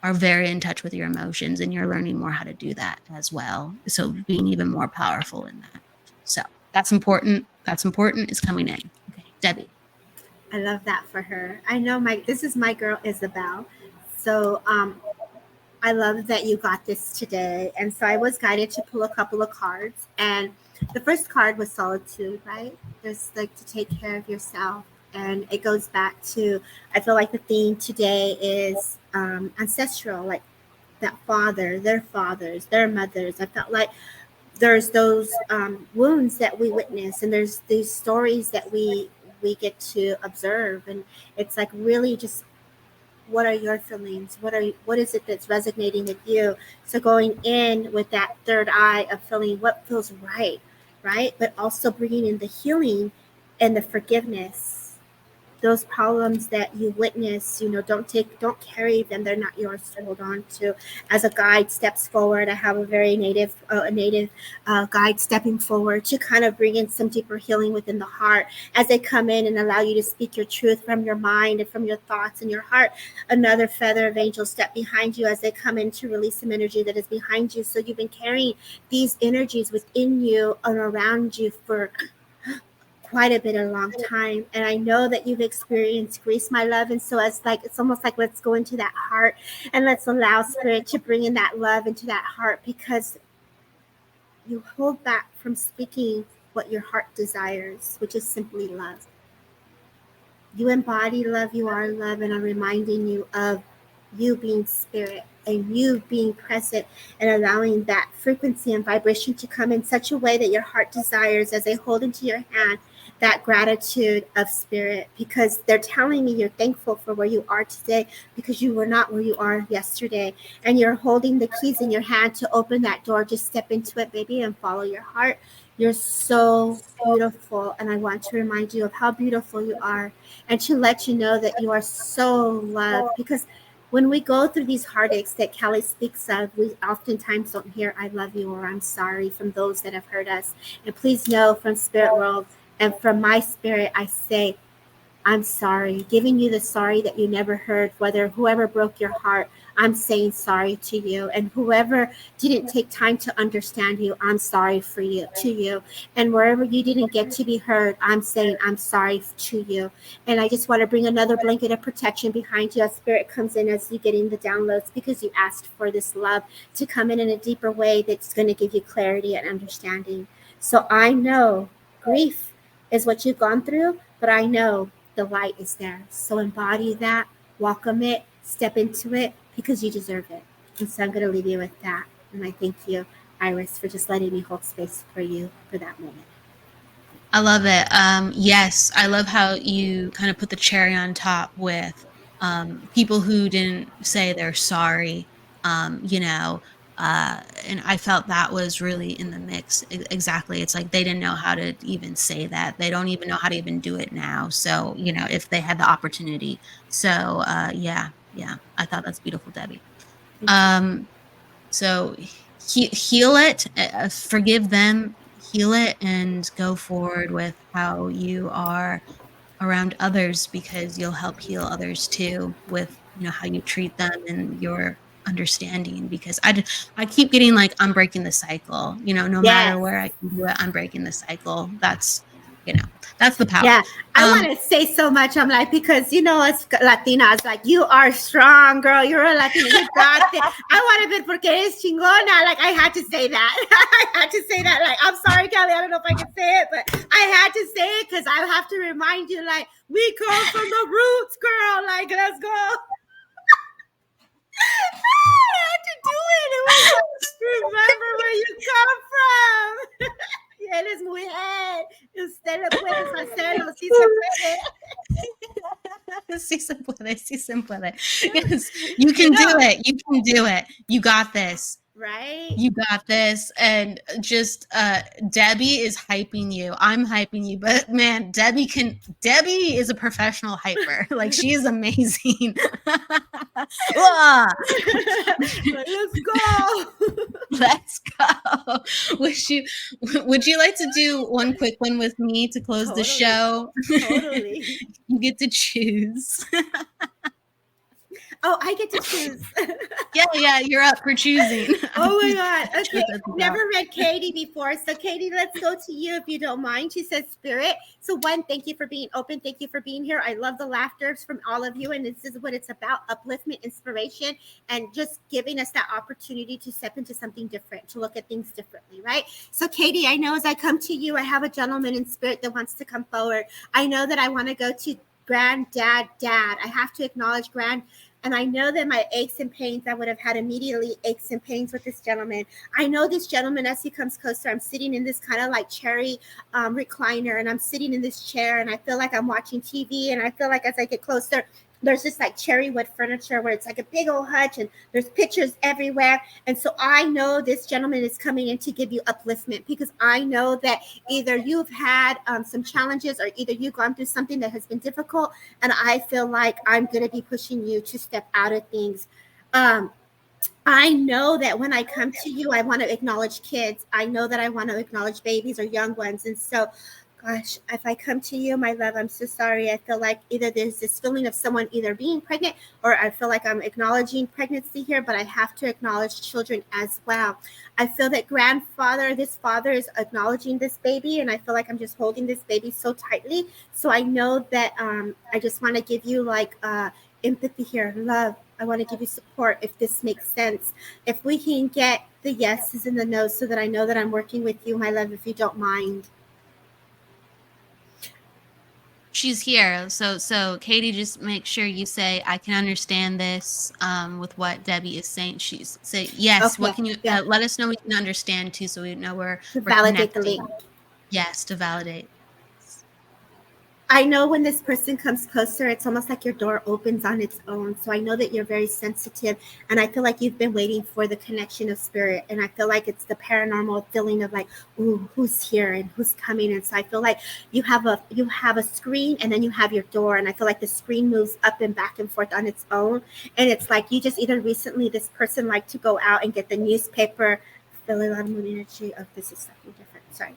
are very in touch with your emotions and you're learning more how to do that as well, so being even more powerful in that. So that's important is coming in. Okay, Debbie. I love that for her. I know this is my girl Isabel. So I love that you got this today. And so I was guided to pull a couple of cards. And the first card was solitude, right? Just like to take care of yourself. And it goes back to, I feel like the theme today is ancestral, like that their fathers, their mothers. I felt like there's those wounds that we witness, and there's these stories that we get to observe. And it's like really just, what are your feelings? What is it that's resonating with you? So going in with that third eye of feeling what feels right, but also bringing in the healing and the forgiveness. Those problems that you witness, don't carry them. They're not yours to hold on to. As a guide steps forward, I have a very native guide stepping forward to kind of bring in some deeper healing within the heart as they come in and allow you to speak your truth from your mind and from your thoughts and your heart. Another feather of angels step behind you as they come in to release some energy that is behind you. So you've been carrying these energies within you and around you for quite a bit a long time. And I know that you've experienced grief, my love. And so it's almost like, let's go into that heart and let's allow spirit to bring in that love into that heart, because you hold back from speaking what your heart desires, which is simply love. You embody love, you are love, and I'm reminding you of you being spirit and you being present and allowing that frequency and vibration to come in such a way that your heart desires, as they hold into your hand that gratitude of spirit, because they're telling me you're thankful for where you are today, because you were not where you are yesterday, and you're holding the keys in your hand to open that door. Just step into it, baby, and follow your heart. You're so beautiful, and I want to remind you of how beautiful you are, and to let you know that you are so loved. Because when we go through these heartaches that Kelly speaks of, we oftentimes don't hear I love you or I'm sorry from those that have hurt us. And please know, from Spirit World and from my spirit, I say, I'm sorry, giving you the sorry that you never heard. Whoever broke your heart, I'm saying sorry to you. And whoever didn't take time to understand you, I'm sorry to you. And wherever you didn't get to be heard, I'm saying I'm sorry to you. And I just want to bring another blanket of protection behind you as spirit comes in, as you getting the downloads, because you asked for this love to come in a deeper way that's going to give you clarity and understanding. So I know grief is what you've gone through, but I know the light is there. So embody that, welcome it, step into it, because you deserve it. And so I'm going to leave you with that. And I thank you, Iris, for just letting me hold space for you for that moment. I love it. Yes, I love how you kind of put the cherry on top with people who didn't say they're sorry, you know, and I felt that was really in the mix. Exactly. It's like they didn't know how to even say that. They don't even know how to even do it now. So, you know, if they had the opportunity. So, yeah, I thought that's beautiful, Debbie. So heal it, forgive them, heal it, and go forward with how you are around others, because you'll help heal others too with, you know, how you treat them and your understanding. Because I keep getting like, I'm breaking the cycle, you know, no matter Yes. where I can do it, I'm breaking the cycle. That's, you know, that's the power. Yeah, I want to say so much. I'm like, because you know, as Latinas, like, you are strong, girl. You're a Latina. You got it. I want to be porque eres chingona. Like, I had to say that. I had to say that. Like, I'm sorry, Kelly. I don't know if I can say it, but I had to say it because I have to remind you, like, we come from the roots, girl. Like, let's go. I had to do it. It was like, remember where you come from. Eres mujer. Usted lo puede hacerlo. Sí se puede. Sí se puede, sí se puede. Yes, you can do it. You can do it. You got this. Right? You got this. And just Debbie is hyping you. I'm hyping you, but man, Debbie is a professional hyper. Like, she is amazing. Let's go. Let's go. Would you like to do one quick one with me to close the show? Totally. You get to choose. Oh, I get to choose. Yeah, you're up for choosing. Oh my God. Okay. Never read Katie before. So Katie, let's go to you if you don't mind. She says spirit. So one, thank you for being open. Thank you for being here. I love the laughter from all of you. And this is what it's about: upliftment, inspiration, and just giving us that opportunity to step into something different, to look at things differently, right? So Katie, I know as I come to you, I have a gentleman in spirit that wants to come forward. I know that I want to go to granddad, dad. I have to acknowledge and I know that my aches and pains, I would have had immediately aches and pains with this gentleman. I know this gentleman, as he comes closer, I'm sitting in this kind of like cherry recliner, and I'm sitting in this chair, and I feel like I'm watching TV, and I feel like as I get closer, there's this like cherry wood furniture where it's like a big old hutch and there's pictures everywhere. And so I know this gentleman is coming in to give you upliftment, because I know that either you've had some challenges, or either you've gone through something that has been difficult. And I feel like I'm going to be pushing you to step out of things. I know that when I come to you, I want to acknowledge kids. I know that I want to acknowledge babies or young ones. And so, gosh, if I come to you, my love, I'm so sorry. I feel like either there's this feeling of someone either being pregnant, or I feel like I'm acknowledging pregnancy here, but I have to acknowledge children as well. I feel that this father is acknowledging this baby, and I feel like I'm just holding this baby so tightly. So I know that I just want to give you like empathy here, love. I want to give you support, if this makes sense. If we can get the yeses and the nos, so that I know that I'm working with you, my love, if you don't mind. She's here. So Katie, just make sure you say, I can understand this with what Debbie is saying. She's say yes. Okay. What can you let us know we can understand too, so we know we're validate connecting. The link. Yes, to validate. I know when this person comes closer, it's almost like your door opens on its own. So I know that you're very sensitive, and I feel like you've been waiting for the connection of spirit. And I feel like it's the paranormal feeling of like, ooh, who's here and who's coming. And so I feel like you have a screen, and then you have your door. And I feel like the screen moves up and back and forth on its own. And it's like you just either recently, this person liked to go out and get the newspaper. I feel a lot of moon energy. Oh, this is something different. Sorry.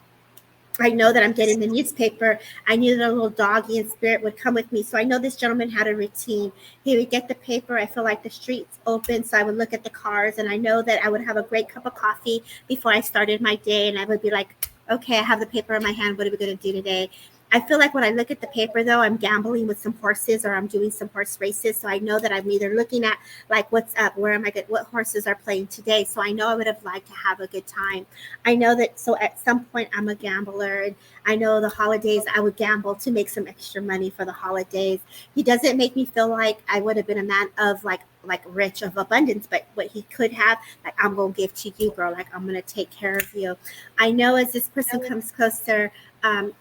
I know that I'm getting the newspaper. I knew that a little doggy in spirit would come with me. So I know this gentleman had a routine. He would get the paper. I feel like the streets open, so I would look at the cars, and I know that I would have a great cup of coffee before I started my day. And I would be like, okay, I have the paper in my hand. What are we going to do today? I feel like when I look at the paper, though, I'm gambling with some horses or I'm doing some horse races. So I know that I'm either looking at like what's up, where am I good, what horses are playing today. So I know I would have liked to have a good time. I know that. So at some point, I'm a gambler, and I know the holidays I would gamble to make some extra money for the holidays. He doesn't make me feel like I would have been a man of like rich of abundance, but what he could have, like, I'm gonna give to you, girl. Like, I'm gonna take care of you. I know as this person comes closer,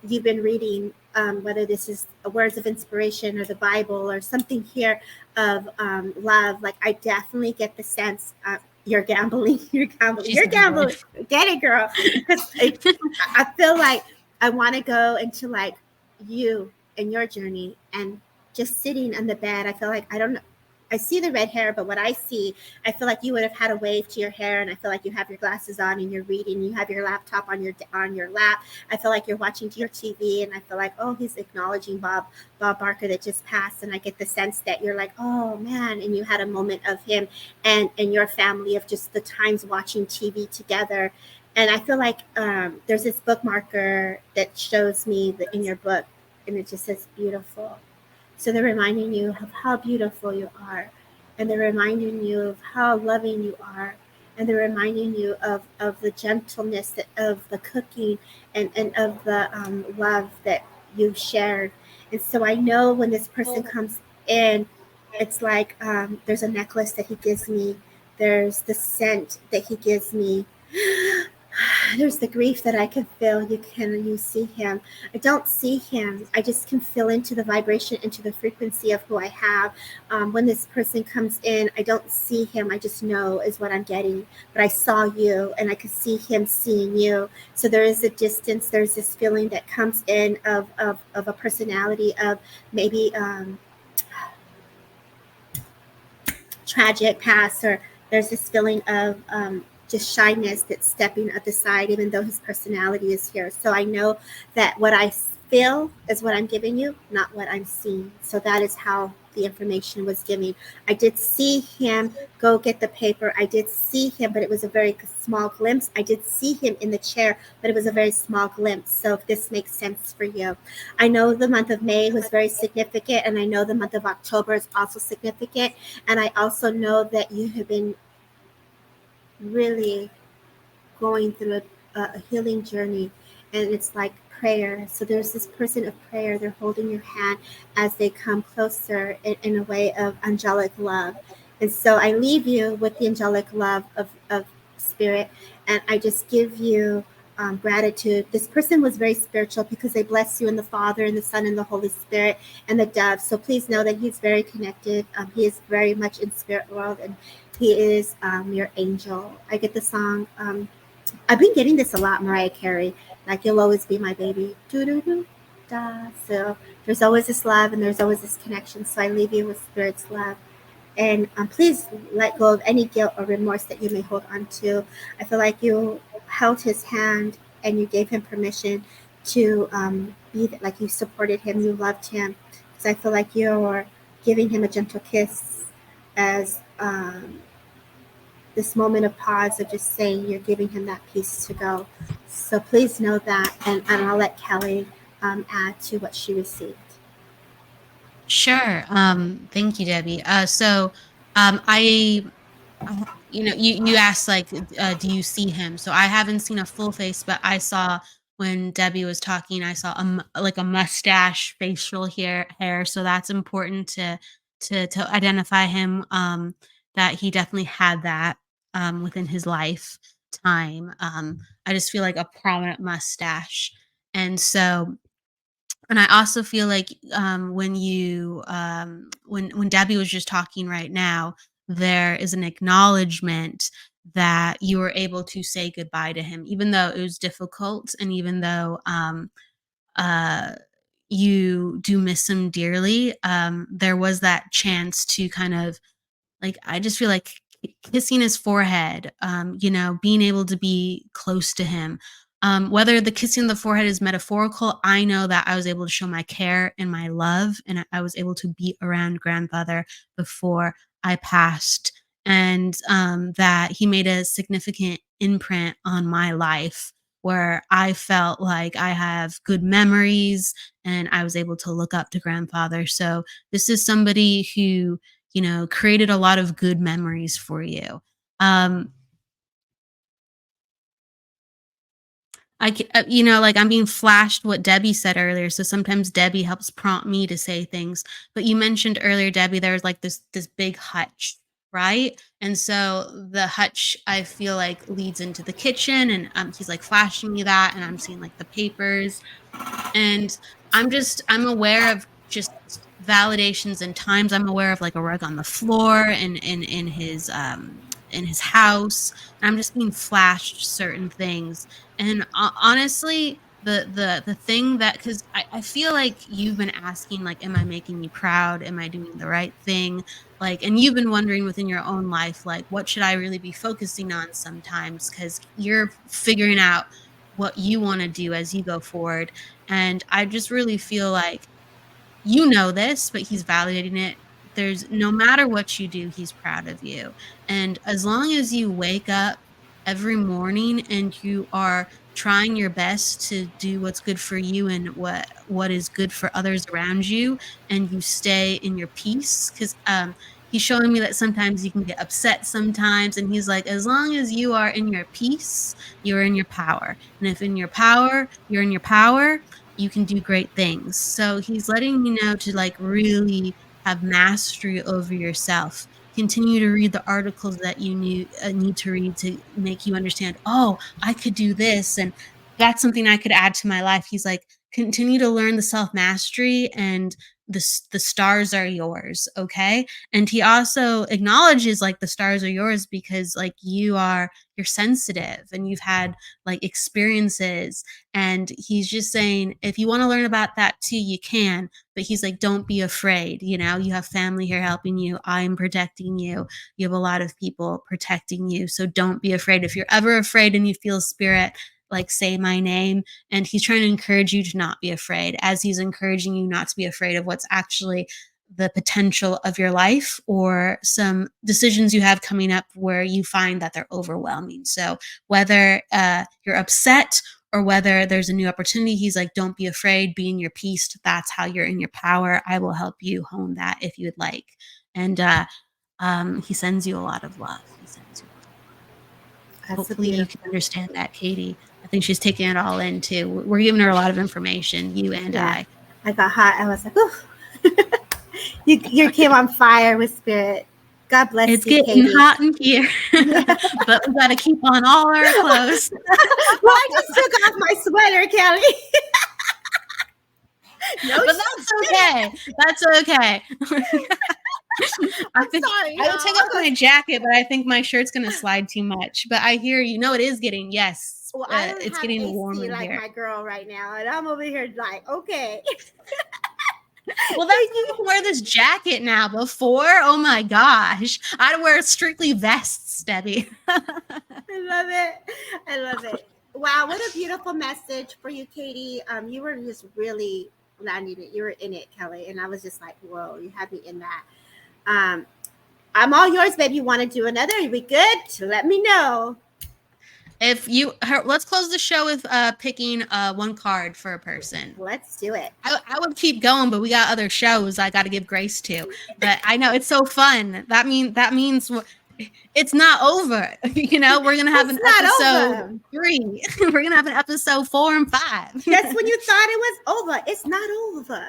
you've been reading, whether this is words of inspiration or the Bible or something here of love. Like, I definitely get the sense you're gambling, you're gambling. Get it, girl? Because I feel like I want to go into like you and your journey and just sitting on the bed. I feel like I don't know. I see the red hair, but what I see, I feel like you would have had a wave to your hair, and I feel like you have your glasses on and you're reading. You have your laptop on your lap. I feel like you're watching your TV, and I feel like, oh, he's acknowledging Bob Barker that just passed, and I get the sense that you're like, oh man, and you had a moment of him and your family of just the times watching TV together. And I feel like there's this bookmarker that shows me that in your book, and it just says beautiful. So they're reminding you of how beautiful you are. And they're reminding you of how loving you are. And they're reminding you of the gentleness of the cooking and of the love that you shared. And so I know when this person comes in, it's like there's a necklace that he gives me. There's the scent that he gives me. There's the grief that I can feel. You see him. I don't see him. I just can feel into the vibration, into the frequency of who I have. When this person comes in, I don't see him. I just know is what I'm getting. But I saw you, and I could see him seeing you. So there is a distance. There's this feeling that comes in of a personality of maybe tragic past, or there's this feeling of just shyness that's stepping at the side, even though his personality is here. So I know that what I feel is what I'm giving you, not what I'm seeing. So that is how the information was given. I did see him go get the paper. I did see him, but it was a very small glimpse. I did see him in the chair, but it was a very small glimpse. So if this makes sense for you. I know the month of May was very significant, and I know the month of October is also significant. And I also know that you have been really going through a healing journey, and it's like prayer. So there's this person of prayer. They're holding your hand as they come closer in a way of angelic love. And so I leave you with the angelic love of spirit, and I just give you gratitude. This person was very spiritual because they bless you in the Father and the Son and the Holy Spirit and the dove. So please know that he's very connected. He is very much in spirit world, and he is your angel. I get the song. I've been getting this a lot, Mariah Carey. Like, you'll always be my baby. Do-do-do, da. So there's always this love, and there's always this connection. So I leave you with Spirit's love. And please let go of any guilt or remorse that you may hold on to. I feel like you held his hand and you gave him permission to be like you supported him, you loved him. So I feel like you're giving him a gentle kiss as this moment of pause of just saying you're giving him that peace to go. So please know that, and I'll let Kelly add to what she received. Sure. Thank you, Debbie. I you asked, like, do you see him? So I haven't seen a full face, but I saw when Debbie was talking, I saw like a mustache, facial hair. So that's important to identify him. That he definitely had that within his lifetime. I just feel like a prominent mustache, and so. And I also feel like when Debbie was just talking right now, there is an acknowledgement that you were able to say goodbye to him, even though it was difficult, and even though uh, you do miss him dearly. There was that chance to kind of, like, I just feel like kissing his forehead, being able to be close to him. Whether the kissing the forehead is metaphorical, I know that I was able to show my care and my love, and I was able to be around grandfather before I passed, and that he made a significant imprint on my life where I felt like I have good memories and I was able to look up to grandfather. So this is somebody who, you know, created a lot of good memories for you. You know, like I'm being flashed what Debbie said earlier. So sometimes Debbie helps prompt me to say things. But you mentioned earlier, Debbie, there was like this big hutch, right? And so the hutch, I feel like leads into the kitchen, and he's like flashing me that, and I'm seeing like the papers, and I'm aware of just validations and times. I'm aware of like a rug on the floor and in his house. And I'm just being flashed certain things. And honestly, the thing that, because I feel like you've been asking, like, am I making you proud? Am I doing the right thing? Like, and you've been wondering within your own life, like, what should I really be focusing on sometimes? Because you're figuring out what you want to do as you go forward. And I just really feel like you know this, but he's validating it. There's no matter what you do, he's proud of you. And as long as you wake up every morning and you are trying your best to do what's good for you and what is good for others around you, and you stay in your peace, because he's showing me that sometimes you can get upset sometimes, and he's like, as long as you are in your peace, you're in your power. And if in your power, you're in your power, you can do great things. So he's letting me know to like really have mastery over yourself. Continue to read the articles that you need to read to make you understand, oh, I could do this, and that's something I could add to my life. He's like, continue to learn the self mastery, and the stars are yours. Okay. And he also acknowledges like the stars are yours because like you're sensitive and you've had like experiences, and he's just saying, if you want to learn about that too, you can. But he's like, don't be afraid. You know, you have family here helping you. I'm protecting you. You have a lot of people protecting you. So don't be afraid. If you're ever afraid and you feel spirit, like, say my name. And he's trying to encourage you to not be afraid, as he's encouraging you not to be afraid of what's actually the potential of your life, or some decisions you have coming up where you find that they're overwhelming. So whether you're upset or whether there's a new opportunity, he's like, don't be afraid, be in your peace. That's how you're in your power. I will help you hone that if you would like. And he sends you a lot of love. He sends you a lot of love. That's hopefully you can understand that, Katie. I think she's taking it all in too. We're giving her a lot of information, you and I. I got hot. I was like, oof. You came on fire with spirit. God bless it's you, getting Katie. hot in here. But we got to keep on all our clothes. Well, I just took off my sweater, Kelly. No, but that's okay. That's okay. Sorry, I would take off my jacket, but I think my shirt's gonna slide too much. But I hear you. No, it is getting Well, I don't it's have getting AC warmer like here. my girl right now, and I'm over here like, okay. Well, that's why you can wear this jacket now. Before, oh my gosh, I'd wear strictly vests, Debbie. I love it. I love it. Wow, what a beautiful message for you, Katie. You were just really landing it. You were in it, Kelly, and I was just like, whoa, you had me in that. I'm all yours, babe. You want to do another? Are we good? Let me know. Let's close the show with picking one card for a person. Let's do it. I would keep going, but we got other shows I got to give grace to. But I know it's so fun. That means it's not over. You know, we're gonna have an episode 3. We're gonna have an episode 4 and 5. That's when you thought it was over. It's not over.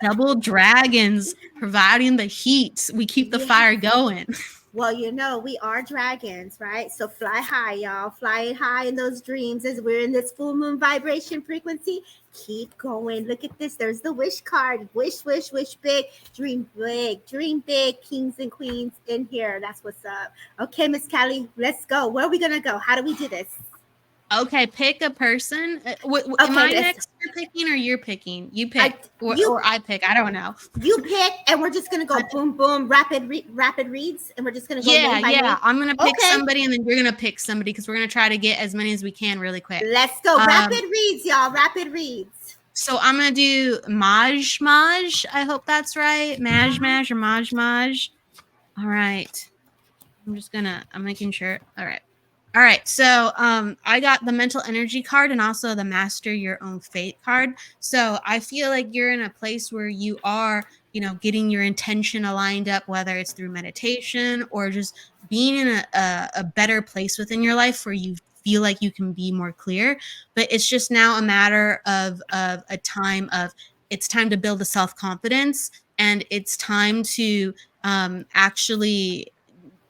Double dragons providing the heat. We keep the fire going. Well, you know, we are dragons, right? So fly high, y'all. Flying high in those dreams as we're in this full moon vibration frequency. Keep going. Look at this. There's the wish card. Wish, wish, wish big. Dream big. Dream big. Kings and queens in here. That's what's up. Okay, Miss Callie, let's go. Where are we going to go? How do we do this? Okay, pick a person. Am I next for picking, or you're picking? You pick, or I pick. I don't know. You pick, and we're just gonna go boom, boom, rapid reads, and we're just gonna go. Yeah. I'm gonna pick somebody, and then you're gonna pick somebody, because we're gonna try to get as many as we can really quick. Let's go. Rapid reads, y'all. Rapid reads. So I'm gonna do Maj. I hope that's right. Maj or Maj. All right. I'm making sure. All right. All right, so I got the mental energy card and also the master your own fate card. So I feel like you're in a place where you are, getting your intention aligned up, whether it's through meditation or just being in a better place within your life where you feel like you can be more clear. But it's just now a matter of a time of it's time to build a self-confidence, and it's time to actually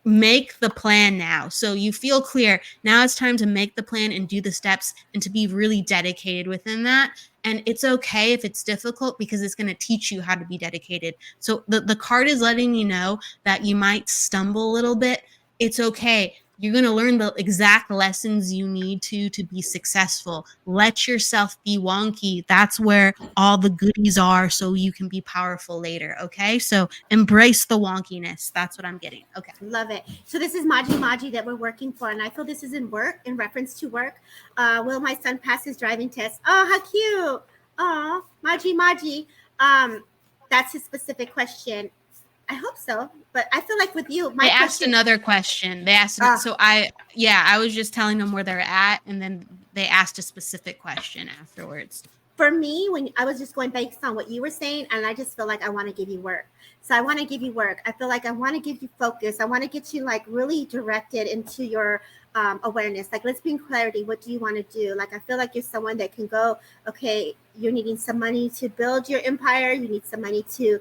make the plan now. So you feel clear. Now it's time to make the plan and do the steps and to be really dedicated within that. And it's okay if it's difficult because it's going to teach you how to be dedicated. So the card is letting you know that you might stumble a little bit. It's okay. You're going to learn the exact lessons you need to be successful. Let yourself be wonky. That's where all the goodies are so you can be powerful later. Okay. So embrace the wonkiness. That's what I'm getting. Okay. Love it. So this is Maji that we're working for. And I feel this is in reference to work. Will my son pass his driving test? Oh, how cute. Oh, Maji. That's his specific question. I hope so, but I feel like with you, they asked another question. They asked, so I was just telling them where they're at, and then they asked a specific question afterwards. For me, when I was just going based on what you were saying, and I just feel like I want to give you work. So I want to give you work. I feel like I want to give you focus. I want to get you like really directed into your awareness. Like, let's bring clarity. What do you want to do? Like, I feel like you're someone that can go, okay, you're needing some money to build your empire. You need some money to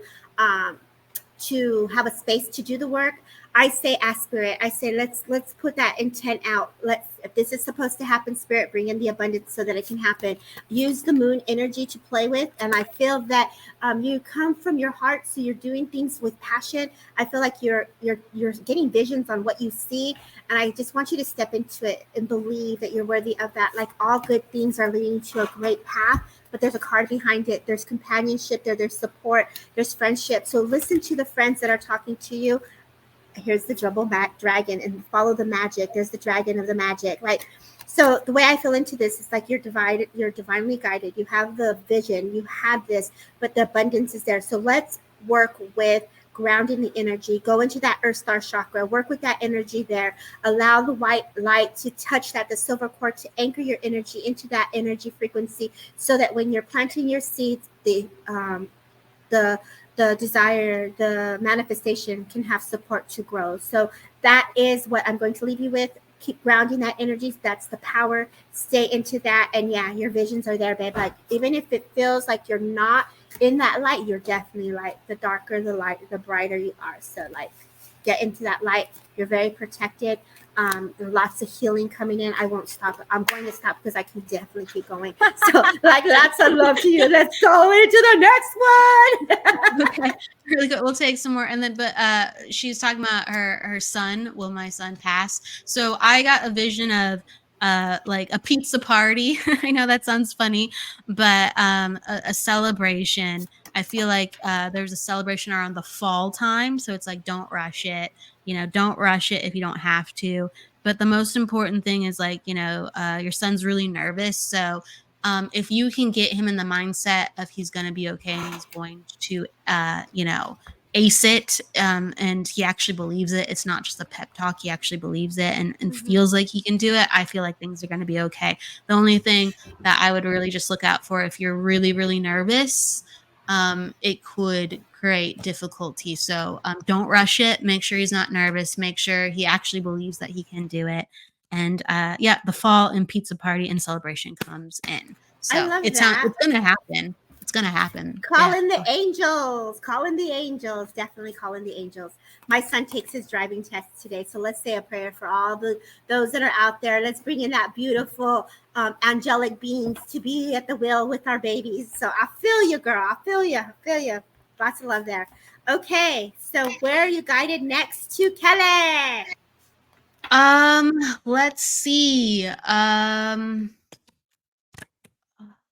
have a space to do the work. I say ask Spirit. I say let's put that intent out. If this is supposed to happen, Spirit, bring in the abundance so that it can happen. Use the moon energy to play with, and I feel that you come from your heart, so you're doing things with passion. I feel like you're getting visions on what you see, and I just want you to step into it and believe that you're worthy of that. Like, all good things are leading to a great path. But there's a card behind it. There's companionship there. There's support. There's friendship. So listen to the friends that are talking to you. Here's the double dragon, and follow the magic. There's the dragon of the magic. Right. So the way I feel into this is like you're divinely guided. You have the vision. You have this, but the abundance is there. So let's work with grounding the energy. Go into that earth star chakra. Work with that energy there. Allow the white light to touch that, the silver cord, to anchor your energy into that energy frequency, so that when you're planting your seeds, the desire, the manifestation can have support to grow. So that is what I'm going to leave you with. Keep grounding that energy. That's the power. Stay into that. And yeah, your visions are there, babe. Like, even if it feels like you're not in that light, you're definitely light. The darker the light, the brighter you are. So like, get into that light. You're very protected. There's lots of healing coming in. I won't stop. I'm going to stop because I can definitely keep going. So like, lots of love to you. Let's go into the next one. Okay, really good. We'll take some more. And then, but she's talking about her son. Will my son pass? So I got a vision of like a pizza party. I know that sounds funny, but a celebration. I feel like there's a celebration around the fall time. So it's like, don't rush it. Don't rush it if you don't have to. But the most important thing is like, your son's really nervous. So if you can get him in the mindset of he's going to be okay and he's going to, ace it, and he actually believes it. It's not just a pep talk. He actually believes it and feels like he can do it. I feel like things are going to be okay. The only thing that I would really just look out for, if you're really, really nervous, it could create difficulty. So don't rush it. Make sure he's not nervous. Make sure he actually believes that he can do it. And the fall and pizza party and celebration comes in. So I love it's going to happen. It's going to happen. Call in the angels. Call in the angels. Definitely call in the angels. My son takes his driving test today. So let's say a prayer for all those that are out there. Let's bring in that beautiful angelic beings to be at the wheel with our babies. So I feel you, girl. I feel you. Lots of love there. Okay. So where are you guided next to, Kelly? Let's see.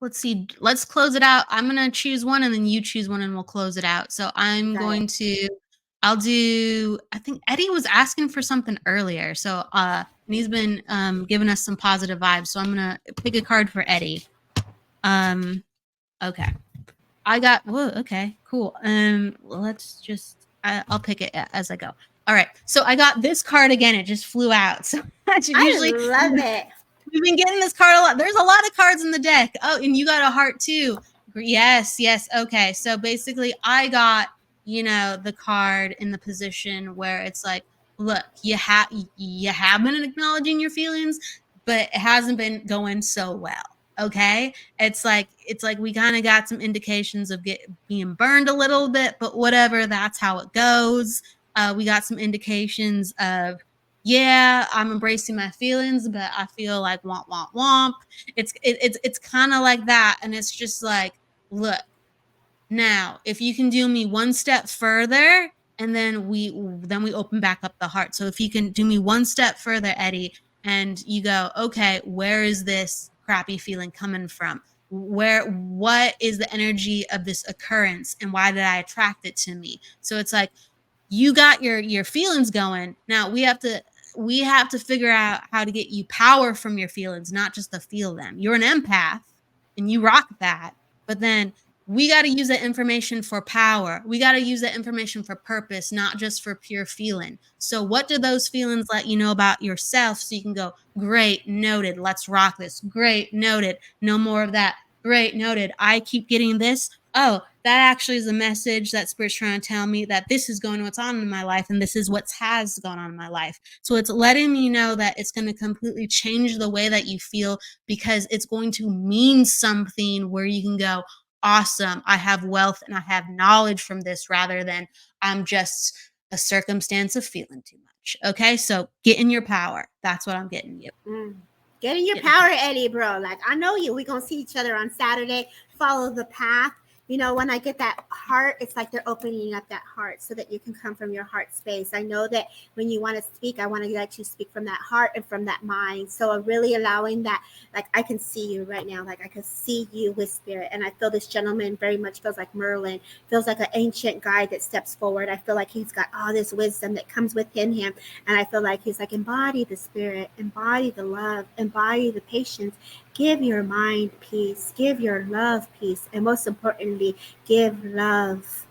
Let's see. Let's close it out. I'm going to choose one and then you choose one and we'll close it out. So I'll do, I think Eddie was asking for something earlier. So, and he's been giving us some positive vibes. So I'm going to pick a card for Eddie. Okay. Okay, cool. Let's just, I'll pick it as I go. All right. So I got this card again. It just flew out. So usually I love it. we've been getting this card a lot. There's a lot of cards in the deck. Oh, and you got a heart too. Yes, yes. Okay. So basically I got, the card in the position where it's like, look, you have been acknowledging your feelings, but it hasn't been going so well. Okay. It's like we kind of got some indications of being burned a little bit, but whatever, that's how it goes. We got some indications of, yeah, I'm embracing my feelings, but I feel like womp womp womp. It's kind of like that, and it's just like, look, now if you can do me one step further, and then we open back up the heart. So if you can do me one step further, Eddie, and you go, okay, where is this crappy feeling coming from? What is the energy of this occurrence, and why did I attract it to me? So it's like, you got your feelings going. Now we have to figure out how to get you power from your feelings, not just to feel them. You're an empath and you rock that. But then we got to use that information for power. We got to use that information for purpose, not just for pure feeling. So what do those feelings let you know about yourself, so you can go, great, noted, let's rock this. Great, noted, no more of that. Great, noted, I keep getting this. Oh, that actually is a message that Spirit's trying to tell me, that this is going what's on in my life, and this is what has gone on in my life. So it's letting me know that it's going to completely change the way that you feel, because it's going to mean something where you can go, awesome, I have wealth and I have knowledge from this, rather than I'm just a circumstance of feeling too much. Okay, so get in your power. That's what I'm getting you. Get in your power, Eddie, bro. Like, I know you. We're going to see each other on Saturday. Follow the path. When I get that heart, it's like they're opening up that heart so that you can come from your heart space. I know that when you want to speak, I want to let you speak from that heart and from that mind. So I'm really allowing that, like, I can see you right now. Like, I can see you with Spirit. And I feel this gentleman very much feels like Merlin, feels like an ancient guy that steps forward. I feel like he's got all this wisdom that comes within him. And I feel like he's like, embody the Spirit, embody the love, embody the patience. Give your mind peace, give your love peace, and most importantly, give love.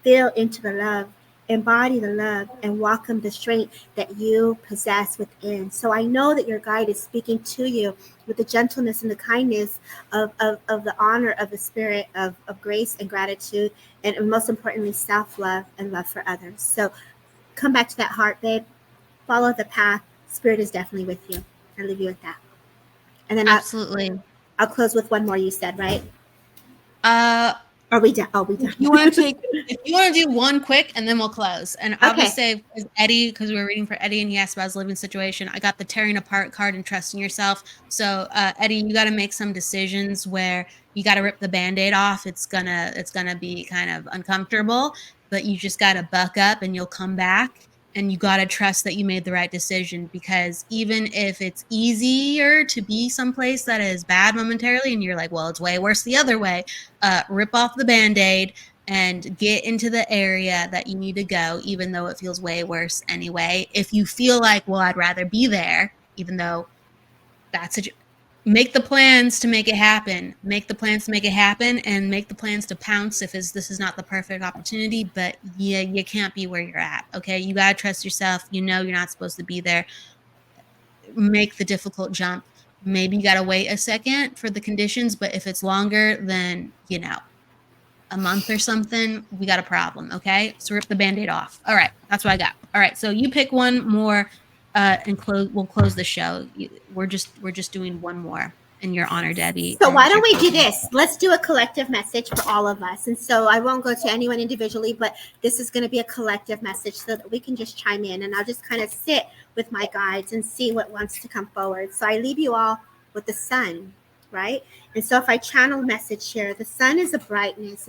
Feel into the love, embody the love, and welcome the strength that you possess within. So I know that your guide is speaking to you with the gentleness and the kindness of the honor of the Spirit of grace and gratitude, and most importantly, self-love and love for others. So come back to that heart, babe. Follow the path. Spirit is definitely with you. I'll leave you with that. And then Absolutely. I'll close with one more you said, right? Are we done? Oh, we done. If you want to do one quick, and then we'll close. And I'll Okay. just say, Eddie, because we were reading for Eddie and he asked about his living situation, I got the tearing apart card and trusting yourself. So Eddie, you got to make some decisions where you got to rip the Band-Aid off. It's gonna be kind of uncomfortable, but you just got to buck up and you'll come back. And you got to trust that you made the right decision, because even if it's easier to be someplace that is bad momentarily and you're like, well, it's way worse the other way, rip off the Band-Aid and get into the area that you need to go, even though it feels way worse anyway. If you feel like, well, I'd rather be there, even though make the plans to make it happen. Make the plans to make it happen, and make the plans to pounce if this is not the perfect opportunity. But yeah, you can't be where you're at. Okay, you gotta trust yourself. You're not supposed to be there. Make the difficult jump. Maybe you gotta wait a second for the conditions, but if it's longer than a month or something, we got a problem. Okay, so rip the Band-Aid off. All right, that's what I got. All right, so you pick one more, and we'll close the show. We're just doing one more in your honor, Debbie. So why don't we do this? Let's do a collective message for all of us. And so I won't go to anyone individually, but this is going to be a collective message so that we can just chime in, and I'll just kind of sit with my guides and see what wants to come forward. So I leave you all with the sun, right? And so if I channel message here, the sun is a brightness.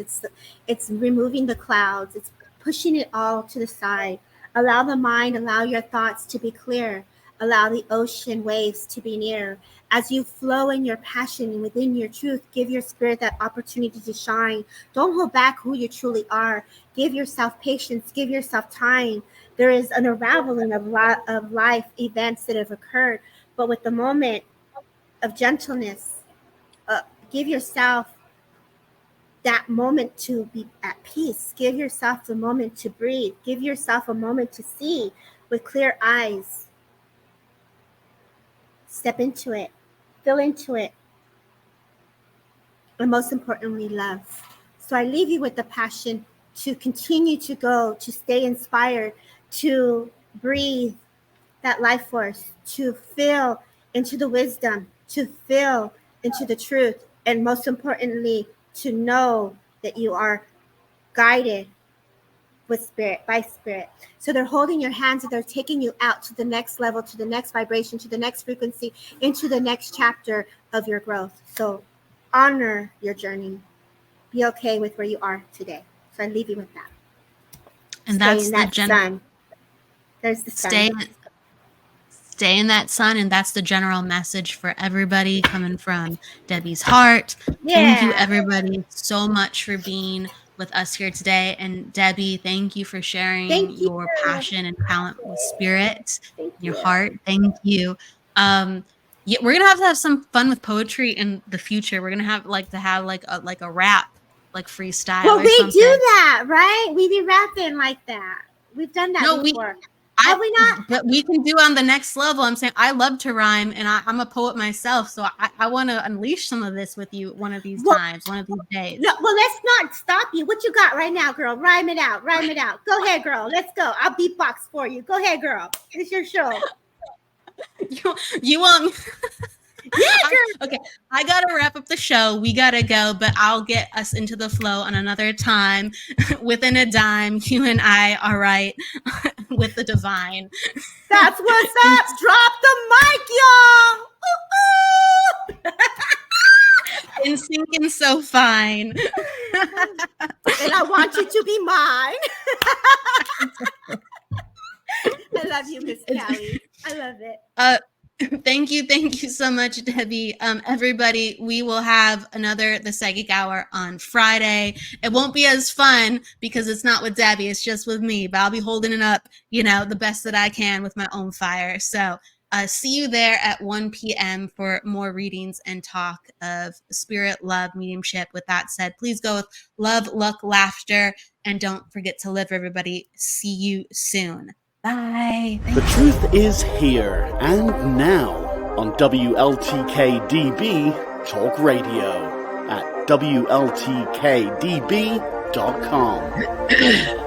It's removing the clouds. It's pushing it all to the side. Allow the mind, allow your thoughts to be clear. Allow the ocean waves to be near. As you flow in your passion and within your truth, give your spirit that opportunity to shine. Don't hold back who you truly are. Give yourself patience. Give yourself time. There is an unraveling of life events that have occurred, but with the moment of gentleness, give yourself that moment to be at peace. Give yourself the moment to breathe. Give yourself a moment to see with clear eyes. Step into it. Feel into it. And most importantly, love. So I leave you with the passion to continue to go, to stay inspired, to breathe that life force, to feel into the wisdom, to feel into the truth, and most importantly, to know that you are guided with spirit, by spirit. So they're holding your hands and they're taking you out to the next level, to the next vibration, to the next frequency, into the next chapter of your growth. So honor your journey. Be okay with where you are today. So I leave you with that. And Stay that's in the that sun. There's the sun. Stay in that sun, and that's the general message for everybody coming from Debbie's heart. Yeah. Thank you, everybody, so much for being with us here today. And Debbie, thank you for sharing your passion and talent with spirit, your heart. Thank you. Yeah, we're gonna have to have some fun with poetry in the future. We're gonna have a rap, like freestyle. Well, or we something. do that, right? We be rapping like that. We've done that before. Have we not? But we can do on the next level. I'm saying I love to rhyme, and I'm a poet myself, so I want to unleash some of this with you one of these times, one of these days. No, well, let's not stop you. What you got right now, girl? Rhyme it out. Rhyme it out. Go ahead, girl. Let's go. I'll beatbox for you. Go ahead, girl. It's your show. You want? Yeah, girl. Okay, I gotta wrap up the show. We gotta go, but I'll get us into the flow on another time. Within a dime, you and I are right with the divine. That's what's up. Drop the mic, y'all. In sync and so fine. And I want you to be mine. I love you, Miss Callie. I love it. Thank you so much, Debbie. Everybody, we will have the Psychic Hour on Friday. It won't be as fun because it's not with Debbie, it's just with me, but I'll be holding it up, the best that I can with my own fire. So see you there at 1 p.m. for more readings and talk of spirit, love, mediumship. With that said, please go with love, luck, laughter, and don't forget to live, everybody. See you soon. Bye. The truth is here and now on WLTK-DB Talk Radio at WLTKDB.com.